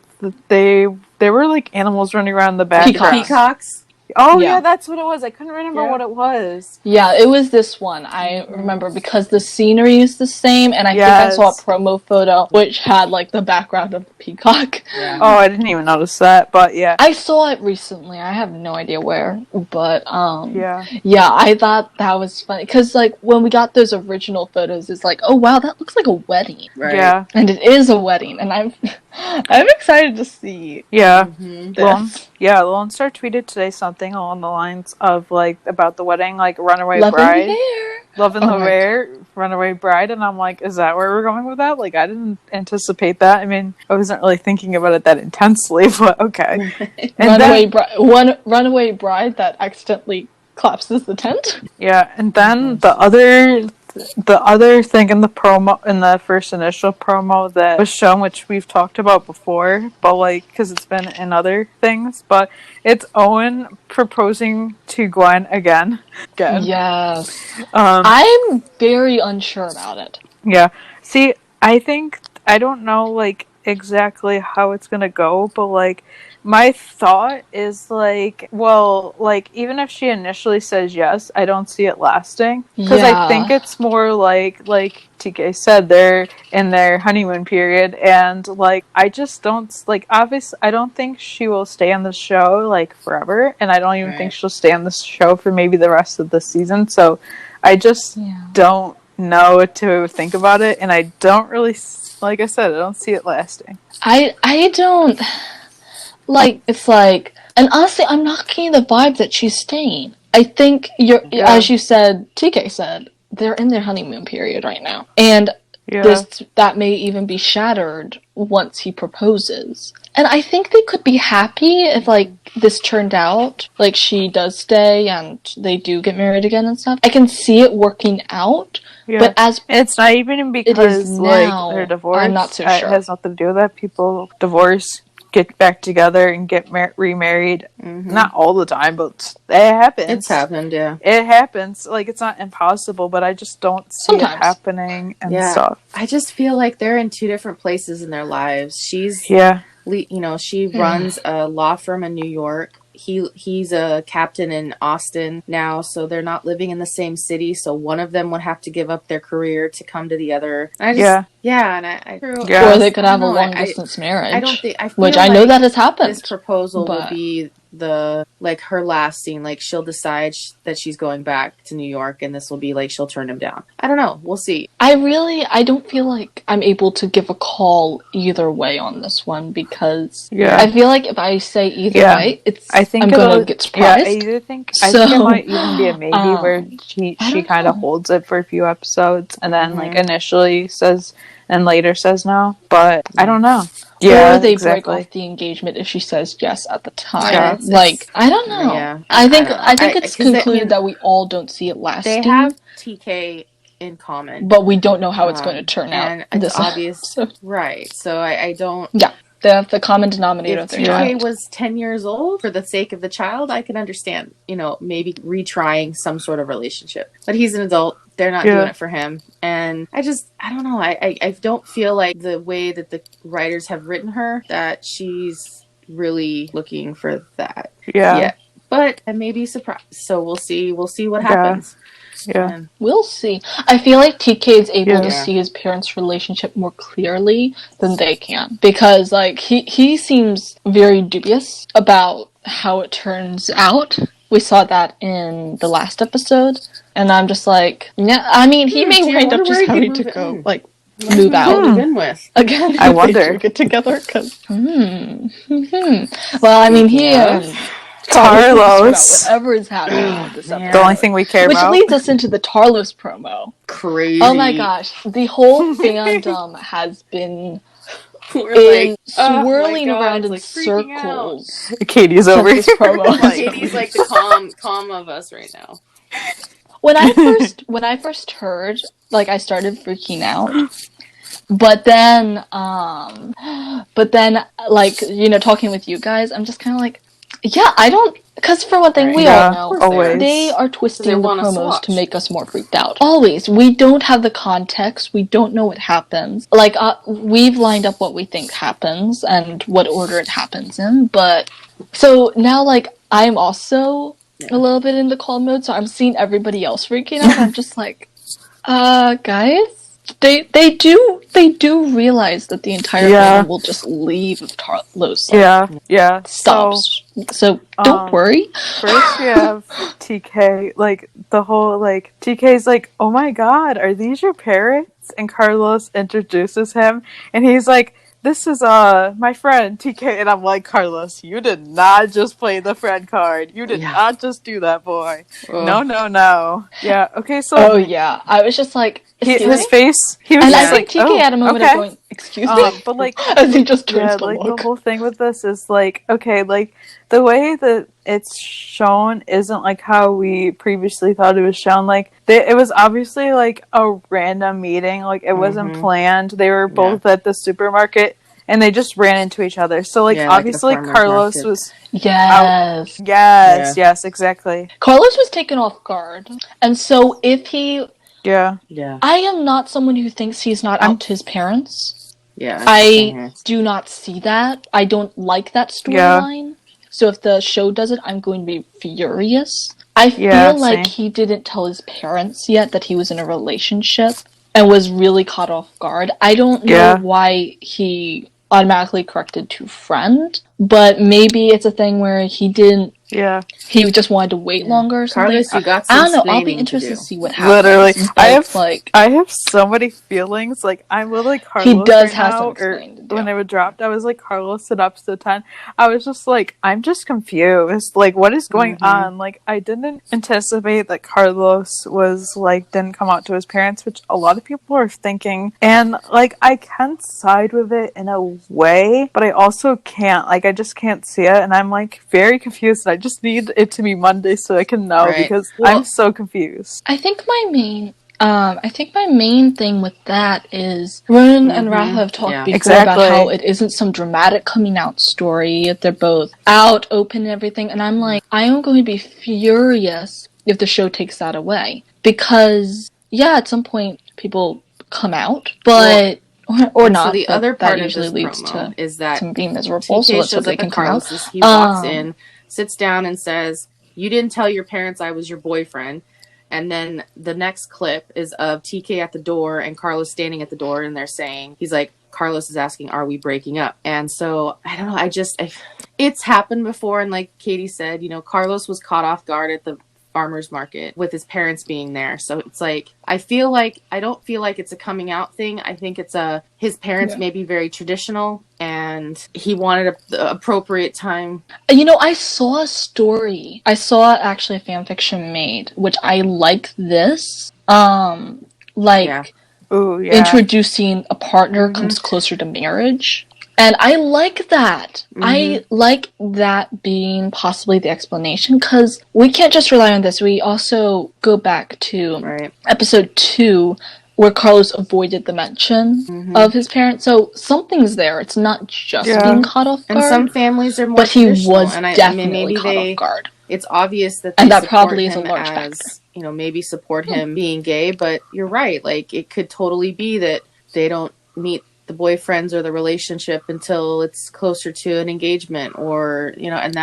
they were like animals running around the background. Peacocks. Oh, yeah, that's what it was. I couldn't remember what it was. Yeah, it was this one. I remember because the scenery is the same, and I think I saw a promo photo which had, like, the background of the peacock. Yeah. Oh, I didn't even notice that, but yeah. I saw it recently. I have no idea where, but, yeah, I thought that was funny. Because, like, when we got those original photos, it's like, oh, wow, that looks like a wedding. Right. Yeah. And it is a wedding, and I'm excited to see this. Lone Star tweeted today something along the lines of like about the wedding, like runaway bride, love in the air, runaway bride, and I'm like, is that where we're going with that? Like, I didn't anticipate that. I mean, I wasn't really thinking about it that intensely, but okay. And runaway bride that accidentally collapses the tent. Yeah, and then the other thing in the promo, in the first initial promo that was shown, which we've talked about before, but like, because it's been in other things, but it's Owen proposing to Gwen again. Yes. I'm very unsure about it. Yeah. See, I don't know, like, exactly how it's gonna go, but like, my thought is like, well, like, even if she initially says yes, I don't see it lasting. Because I think it's more like TK said, they're in their honeymoon period, and like, I just don't, like, obviously, I don't think she will stay on the show like forever, and I don't even think she'll stay on the show for maybe the rest of the season, so I just don't know what to think about it, and I don't really, like I said, I don't see it lasting. I don't... Like, it's like... And honestly, I'm not getting the vibe that she's staying. I think, as you said, TK said, they're in their honeymoon period right now. And that may even be shattered once he proposes. And I think they could be happy if, like, this turned out. Like, she does stay and they do get married again and stuff. I can see it working out. Yeah. But as it's not even because, like, they're divorced. I'm not so sure. It has nothing to do with that. People divorce, get back together, and get remarried. Not all the time, but it happens. It's happened, yeah. It happens. Like, it's not impossible, but I just don't see it happening and stuff. I just feel like they're in two different places in their lives. She's, she runs a law firm in New York. He's a captain in Austin now, so they're not living in the same city, so one of them would have to give up their career to come to the other. Or they could have a long distance marriage. I don't think, I know that has happened. This proposal will be her last scene. Like, she'll decide that she's going back to New York, and this will be like she'll turn him down. I don't know. We'll see. I don't feel like I'm able to give a call either way on this one, because I feel like if I say either way, I'm gonna get surprised. I think it might even be a maybe where she kind of holds it for a few episodes and then like initially says and later says no, but I don't know. Or they break off the engagement if she says yes at the time. Yeah, like, I don't know. Yeah. I think it's concluded that we all don't see it lasting. They have TK in common, but we don't know how it's going to turn out. And it's obvious, right? So I don't. Yeah, they have the common denominator. If TK was 10 years old, for the sake of the child, I can understand. Maybe retrying some sort of relationship. But he's an adult. They're not doing it for him. And I don't know. I don't feel like the way that the writers have written her, that she's really looking for that. Yeah. But I may be surprised. So we'll see. We'll see what happens. Yeah. We'll see. I feel like TK is able to see his parents' relationship more clearly than they can. Because, like, he seems very dubious about how it turns out. We saw that in the last episode. And I'm just like, yeah, I mean, he may wind up just having to go, like, move out. With. Again, I wonder. Get together, because, Well, I mean, Tarlos. Whatever is happening with this episode. The only thing we care about. Which leads us into the Tarlos promo. Crazy. Oh my gosh. The whole fandom has been swirling around in circles. Katie's over this promo. Katie's like the calm of us right now. When I first heard, like, I started freaking out. But then, like, talking with you guys, I'm just kind of like, yeah, I don't, because for one thing, we all know, they are twisting the promos to make us more freaked out. Always. We don't have the context. We don't know what happens. Like, we've lined up what we think happens and what order it happens in, but, so now, like, I'm also a little bit in the calm mode, so I'm seeing everybody else freaking out. I'm just like, guys? They do realize that the entire thing will just leave if Tarlos stops. So don't worry. First we have TK, like the whole TK's like, oh my god, are these your parents? And Carlos introduces him, and he's like, this is my friend TK, and I'm like, Carlos, you did not just play the friend card. You did not just do that, boy. No. Yeah. Okay. So. Oh yeah, I was just like, his face. He was and just I think TK had a moment of going, excuse me, but like, as he just turns to like look. the whole thing with this is like, okay, like the way that it's shown isn't like how we previously thought it was shown. Like it was obviously like a random meeting. Like it wasn't planned. They were both at the supermarket and they just ran into each other. So like obviously Carlos market. Was yes, yes, exactly. Carlos was taken off guard, and so if he. Yeah. I am not someone who thinks he's not out to his parents. Yeah. I do not see that. I don't like that storyline. Yeah. So if the show does it, I'm going to be furious. I feel like he didn't tell his parents yet that he was in a relationship and was really caught off guard. I don't know why he automatically corrected to friend, but maybe it's a thing where he didn't. Yeah. He just wanted to wait longer or something. Carlos, you got some I don't know. I'll be interested to see what happens. Literally. I have so many feelings. Like, I'm literally Carlos. He does right have now, some explaining to do. When it was dropped, I was like, Carlos in episode 10. I was just like, I'm just confused. Like, what is going on? Like, I didn't anticipate that Carlos was, like, didn't come out to his parents, which a lot of people are thinking. And, like, I can side with it in a way, but I also can't. Like, I just can't see it. And I'm, like, very confused. I just need it to be Monday so I can know because I'm so confused. I think my main thing with that is Ronan and Raph have talked before about how it isn't some dramatic coming out story. They're both out, open, and everything. And I'm like, I am going to be furious if the show takes that away because at some point people come out, but. Or not. So the other part that of usually this leads promo to is that being miserable, so they can come out. He walks in, sits down, and says, "You didn't tell your parents I was your boyfriend." And then the next clip is of TK at the door and Carlos standing at the door, and they're saying, he's like, Carlos is asking, are we breaking up? And so I don't know, it's happened before, and like Katie said, you know, Carlos was caught off guard at the farmer's market with his parents being there. So it's like, I don't feel like it's a coming out thing. I think it's his parents may be very traditional, and he wanted the appropriate time. You know, I saw a story. I saw actually a fan fiction made, which I like this. Introducing a partner comes closer to marriage. And I like that. I like that being possibly the explanation, because we can't just rely on this. We also go back to episode 2, where Carlos avoided the mention of his parents. So something's there. It's not just being caught off guard. And some families are more but he traditional. was and definitely caught off guard. It's obvious that and that probably is a large factor. You know, maybe support him being gay, but you're right. Like, it could totally be that they don't meet the boyfriends or the relationship until it's closer to an engagement, or, you know, and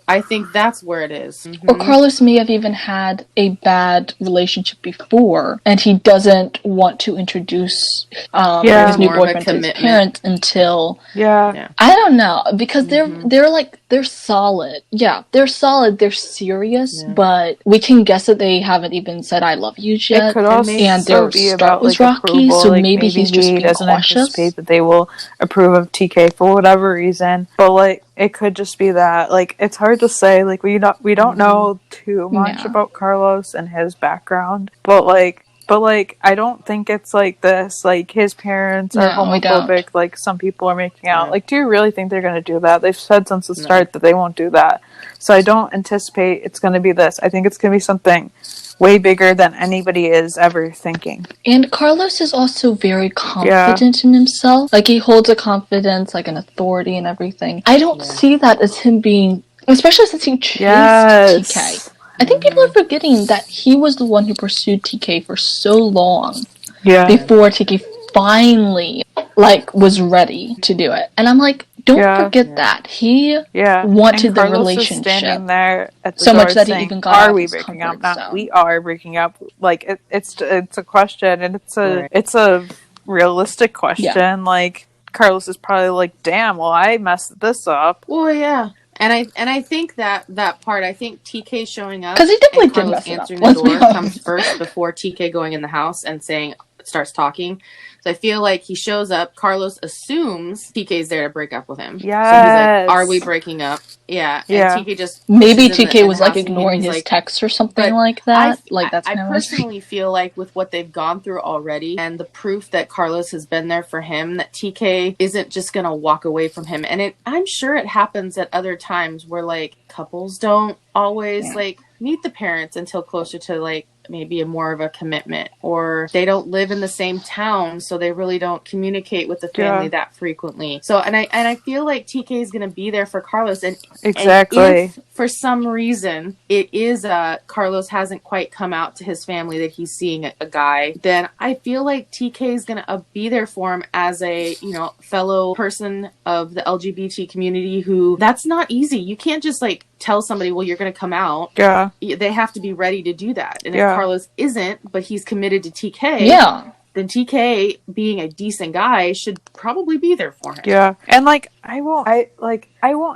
I think that's where it is. Or Carlos may have even had a bad relationship before, and he doesn't want to introduce his new boyfriend to his parents until I don't know, because they're solid. Yeah, they're solid. They're serious, but we can guess that they haven't even said "I love you" yet, it could also and their be start about, was like, rocky. approval. So like, maybe he's just being doesn't cautious. Anticipate that they will approve of TK for whatever reason, but like it could just be that. Like, it's hard to say. Like, we don't know too much about Carlos and his background, but I don't think it's like this. Like, his parents are homophobic. Like, some people are making out. Like, do you really think they're going to do that? They've said since the start that they won't do that. So I don't anticipate it's going to be this. I think it's going to be something way bigger than anybody is ever thinking. And Carlos is also very confident in himself. Like, he holds a confidence, like an authority and everything. I don't see that as him being, especially since he chased TK. I think people are forgetting that he was the one who pursued TK for so long before TK finally, like, was ready to do it. And I'm like, don't forget that. He wanted the relationship standing there at the so door much that saying, he even got out are we his breaking up? comfort Not zone. we are breaking up. Like, it's a question, and it's a realistic question. Like, Carlos is probably like, damn, well, I messed this up. Well, yeah. And I think that part, I think TK showing up, because he definitely and did Carlos mess it answering up. the door comes first before TK going in the house and starts talking. So I feel like he shows up, Carlos assumes TK's there to break up with him. Yes. So he's like, are we breaking up? Yeah. And TK just maybe TK was like ignoring his texts or something like that. I personally feel like with what they've gone through already and the proof that Carlos has been there for him, that TK isn't just gonna walk away from him. And I'm sure it happens at other times where, like, couples don't always like meet the parents until closer to, like, maybe more of a commitment, or they don't live in the same town, so they really don't communicate with the family that frequently. So, and I feel like TK is going to be there for Carlos, and exactly. And if for some reason it is Carlos hasn't quite come out to his family that he's seeing a guy, then I feel like TK is going to be there for him as a, you know, fellow person of the LGBT community. Who, that's not easy. You can't just like tell somebody, well, you're going to come out. Yeah. They have to be ready to do that. And if Carlos isn't, but he's committed to TK, then TK, being a decent guy, should probably be there for him. Yeah. And like, I won't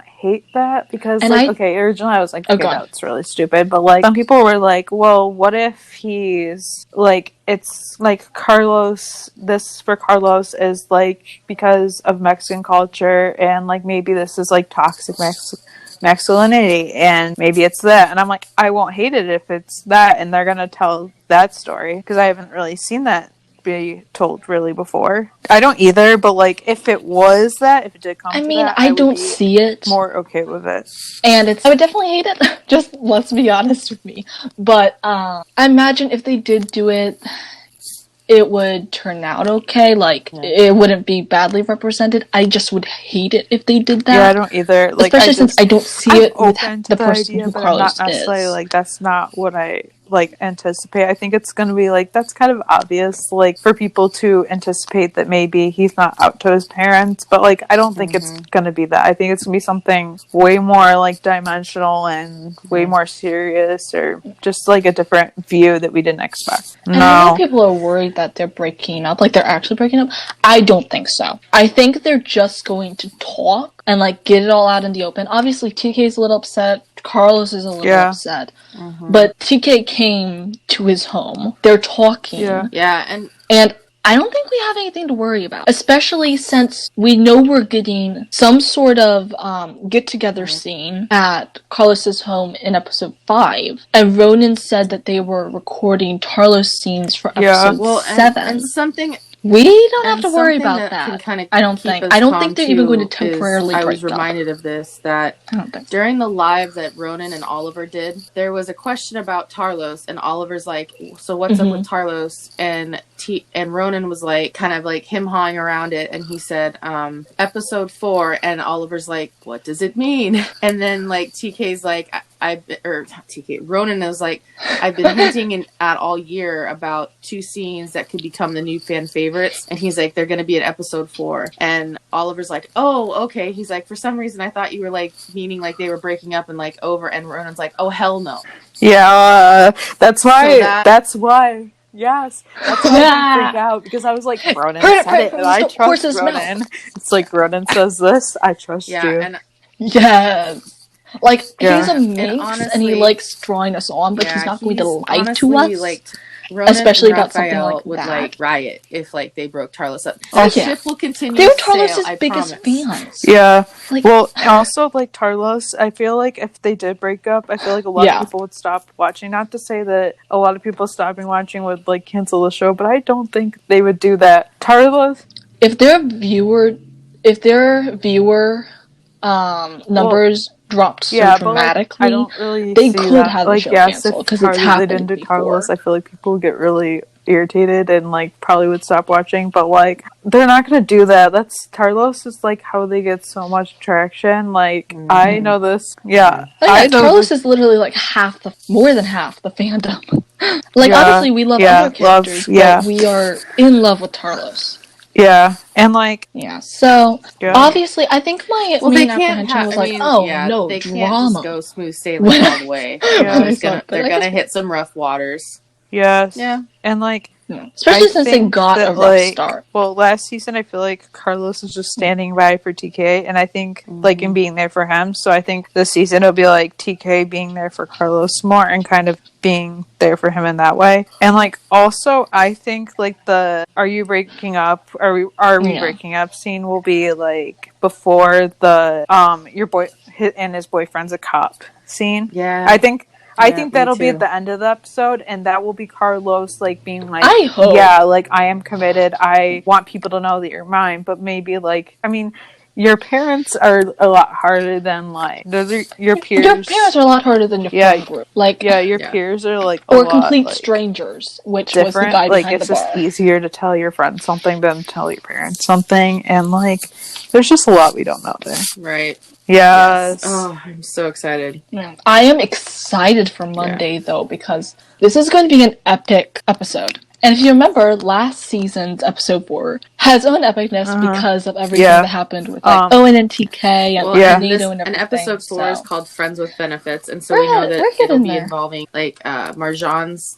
hate that, because originally I was like, okay, that's really stupid. But like, some people were like, well, what if he's like, it's like Carlos, this for Carlos is like because of Mexican culture, and like maybe this is like toxic masculinity, and maybe it's that. And I'm like, I won't hate it if it's that, and they're gonna tell that story, because I haven't really seen that be told really before. I don't either, but like, if it was that, if it did come to that, I don't see it more okay with it, and I would definitely hate it. Just let's be honest with me. But I imagine if they did do it, it would turn out okay. Like, it wouldn't be badly represented. I just would hate it if they did that. Yeah, I don't either. Like, especially since I don't see it with the person idea, who but Carlos not necessarily is. like, that's not what I like anticipate. I think it's going to be like, that's kind of obvious, like for people to anticipate that maybe he's not out to his parents, but like I don't think it's going to be that. I think it's going to be something way more like dimensional and way more serious, or just like a different view that we didn't expect. And I know people are worried that they're breaking up, like they're actually breaking up. I don't think so. I think they're just going to talk and like get it all out in the open. Obviously TK's a little upset, Carlos is a little upset, but TK came to his home. They're talking. Yeah, and I don't think we have anything to worry about, especially since we know we're getting some sort of get-together scene at Carlos's home in episode 5, and Ronan said that they were recording Tarlos scenes for episode 7. And something... We don't have to worry about that. I don't think they're even going to temporarily break up. I was reminded of this, that during the live that Ronan and Oliver did, there was a question about Tarlos, and Oliver's like, so what's up with Tarlos? And Ronan was like, kind of like him-hawing around it, and he said, episode 4, and Oliver's like, what does it mean? And then like TK's like, Ronan was like, I've been hinting at all year about 2 scenes that could become the new fan favorites, and he's like, they're going to be in episode 4. And Oliver's like, oh, okay. He's like, for some reason I thought you were like meaning like they were breaking up and like over. And Ronan's like, oh hell no. Yeah, that's why. That's why. Yes, that's why I freak out, because I was like, Ronan said it, and I trust Ronan. It's like, Ronan says this, I trust you. And like, he's a minx, and he likes drawing us on, but he's not going to lie to us. Like, Ronan especially about something like would that. Like riot if like they broke Tarlos up. The ship will continue. They're Tarlos' biggest fans. Yeah. Like, well, also like Tarlos, I feel like if they did break up, I feel like a lot of people would stop watching. Not to say that a lot of people stopping watching would like cancel the show, but I don't think they would do that. Tarlos, if their viewer numbers dropped so dramatically, I don't really they see could that. have like, the show canceled, because it's happened they didn't do before. Tarlos, I feel like people would get really irritated and like probably would stop watching, but like they're not gonna do that. That's Tarlos is like how they get so much traction. Like I know this. Tarlos is literally like more than half the fandom. Like obviously we love other characters, but we are in love with Tarlos. Yeah, and like so obviously I think my main apprehension was they drama. Can't just go smooth sailing all the way. They're gonna hit some rough waters. Yes. Yeah. And like, especially since they got a rough start. Well, last season I feel like Carlos was just standing by for TK, and I think like in being there for him. So I think this season it'll be like TK being there for Carlos more and kind of being there for him in that way. And like also I think like the "Are you breaking up? Are we breaking up?" scene will be like before the your boy and his boyfriend's a cop scene. Yeah. I think that'll be at the end of the episode, and that will be Carlos, like, being like, I hope. Yeah, like, I am committed, I want people to know that you're mine, but maybe, like, I mean, your parents are a lot harder than, like, your peers. Your parents are a lot harder than your friend group. Like, your peers are, like, or complete strangers, which different. Was the guy like, behind it's the bar. just easier to tell your friends something than tell your parents something, and, like, there's just a lot we don't know there. Right. Yes. Oh, I'm so excited. Yeah. I am excited for Monday, though, because this is going to be an epic episode. And if you remember, last season's episode 4 has own epicness because of everything that happened with like Owen and TK and Nito and everything. And episode 4 is called Friends with Benefits, and so we know that it'll be involving like Marjan's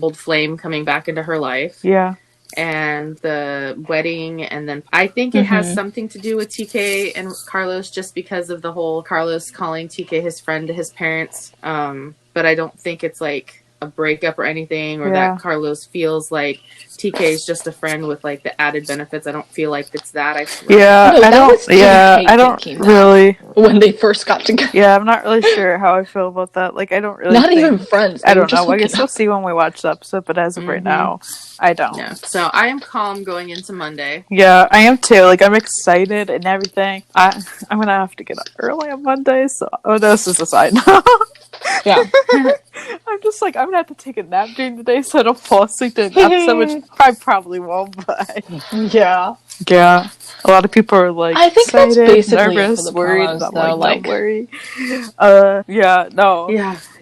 old flame coming back into her life. Yeah. And the wedding, and then I think it has something to do with TK and Carlos, just because of the whole Carlos calling TK his friend to his parents. But I don't think it's like a breakup or anything, or that Carlos feels like TK is just a friend with like the added benefits. I don't feel like it's that. I don't really when they first got together. Yeah, I'm not really sure how I feel about that. Like, I don't really not even friends. I don't know. I guess we'll see when we watch the episode, but as of right now, I don't. Yeah. So I am calm going into Monday. Yeah, I am too. Like, I'm excited and everything. I'm gonna have to get up early on Monday, so this is a side note. Yeah. I'm just like, I'm gonna have to take a nap during the day so I don't fall asleep during the episode, which I probably won't, but yeah. A lot of people are like, I think excited, that's basically nervous, for the worried. promos, I'm like, don't worry.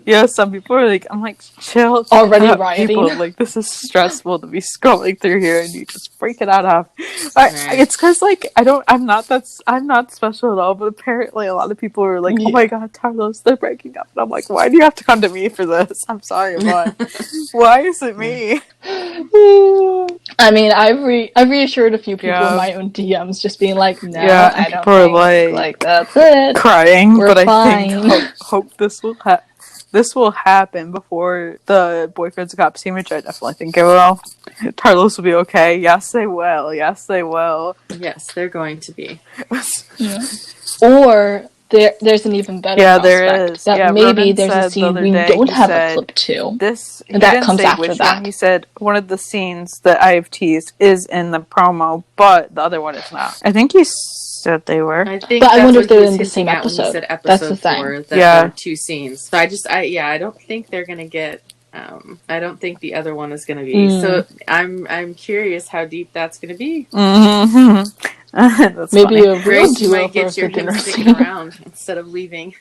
Yeah, some people are like, I'm like, chill. Already rioting. People, like, this is stressful to be scrolling through here and you just freak it out of. Right. It's because, like, I'm not special at all, but apparently a lot of people are like, oh my god, Carlos, they're breaking up. And I'm like, why do you have to come to me for this? I'm sorry, but why is it me? I mean, I've reassured a few people in my own DMs, just being like, no, I don't people think, are like, that's it. Crying, We're but fine. I think hope this will happen before the boyfriend's a cop scene, which I definitely think it will. Carlos will be okay. Yes, they will. Yes, they will. Yes, they're going to be. Or there's an even better prospect. There is. That maybe Ronan there's a scene we don't have a clip to. That comes after that. He said one of the scenes that I have teased is in the promo, but the other one is not. I think he said they were. But I wonder if they're in the same episode. Said episode that's the thing. 4, that there are 2 scenes. So I don't think they're gonna get. I don't think the other one is going to be. So I'm curious how deep that's going to be. Mm-hmm. That's maybe funny. a real Grace duo might get your him sticking around instead of leaving.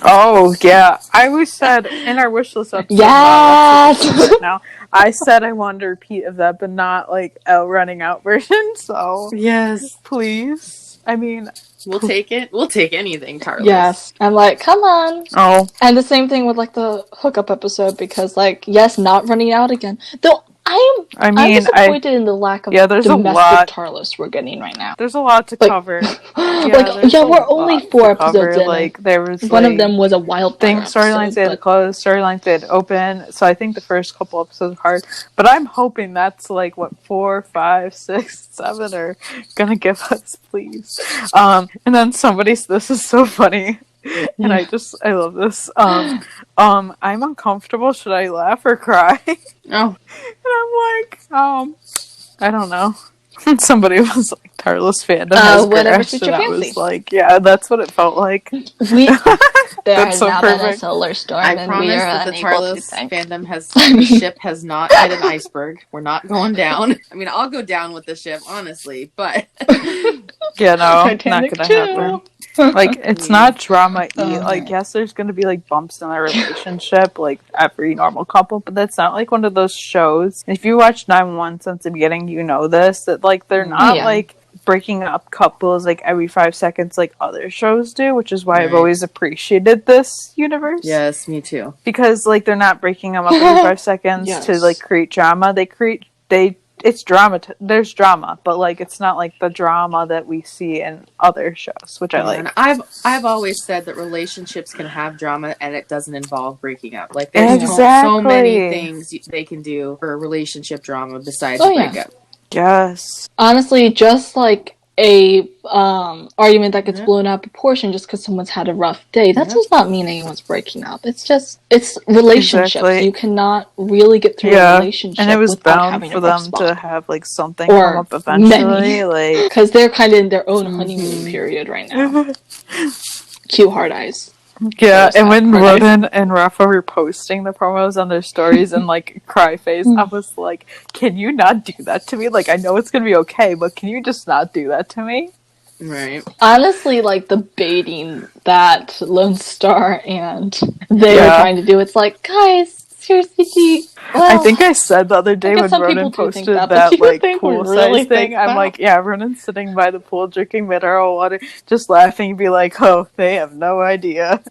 Oh yeah, I always said in our wish list episode. Yes. Now I said I wanted a repeat of that, but not like a running out version. So yes, please. I mean, we'll take it. We'll take anything, Carlos. Yes, I'm like, come on. Oh, and the same thing with like the hookup episode, because like, yes, not running out again. Though I'm disappointed in the lack of domestic Carlos we're getting right now. There's a lot to cover. We're only 4 episodes in. Like there was one of them was a wildfire storylines they had to close, storylines they had to open. So I think the first couple episodes are hard, but I'm hoping that's like what 4, 5, 6, 7 are gonna give us, please. And then this is so funny. And I love this. I'm uncomfortable. Should I laugh or cry? Oh. And I'm like, I don't know. Somebody was like, Carlos fandom has crashed, and I was like, yeah, that's what it felt like. There has now been a solar storm, and we are that the Carlos fandom the ship has not hit an iceberg. We're not going down. I mean, I'll go down with the ship, honestly, but yeah, no, not gonna happen. Like, it's not drama-y. Like, yes, there's gonna be like bumps in our relationship, like every normal couple, but that's not like one of those shows. If you watch 911 since the beginning, you know this, that like they're not like breaking up couples like every 5 seconds like other shows do, which is why I've always appreciated this universe. Yes, me too. Because like they're not breaking them up every 5 seconds to like create drama. It's drama. There's drama, but like it's not like the drama that we see in other shows, which I like. And I've always said that relationships can have drama, and it doesn't involve breaking up. Like there's so many things they can do for relationship drama besides breakup. Yes. Honestly, just like a argument that gets blown out of proportion just because someone's had a rough day, that does not mean anyone's breaking up. It's relationships. Exactly. You cannot really get through a relationship, and it was bound for them to have like something come up eventually, like because they're kind of in their own honeymoon period right now. Cue hard eyes. Yeah, and when Ronan and Rafa were posting the promos on their stories and like cry face, I was like, can you not do that to me? Like, I know it's gonna be okay, but can you just not do that to me? Right. Honestly, like the baiting that Lone Star and they were trying to do, it's like, guys, seriously. I think I said the other day when Ronan posted that like poolside thing, I'm like, yeah, Ronan's sitting by the pool drinking mineral water, just laughing and be like, oh, they have no idea.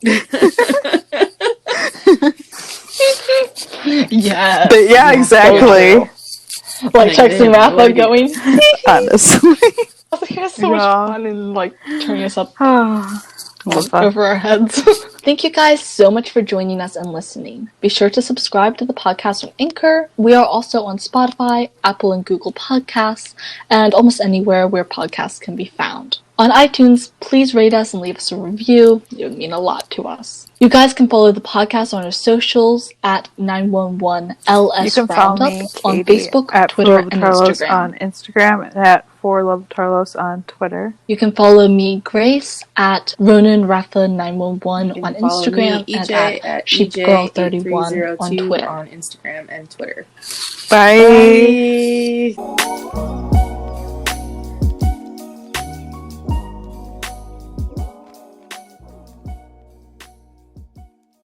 Yeah. But yeah, exactly. Like texting Rafa going, honestly. He has so much fun and like turning us up over our heads. Thank you guys so much for joining us and listening. Be sure to subscribe to the podcast on Anchor. We are also on Spotify, Apple and Google Podcasts, and almost anywhere where podcasts can be found. On iTunes, please rate us and leave us a review. It would mean a lot to us. You guys can follow the podcast on our socials at 911LoneStarRoundUp on Facebook, at Twitter, and Instagram. On Instagram, and at ForLoveTarlos on Twitter. You can follow me, Grace, at RonanRafa911 on Instagram, and at SheepGirl31 on Twitter. On Instagram and Twitter. Bye.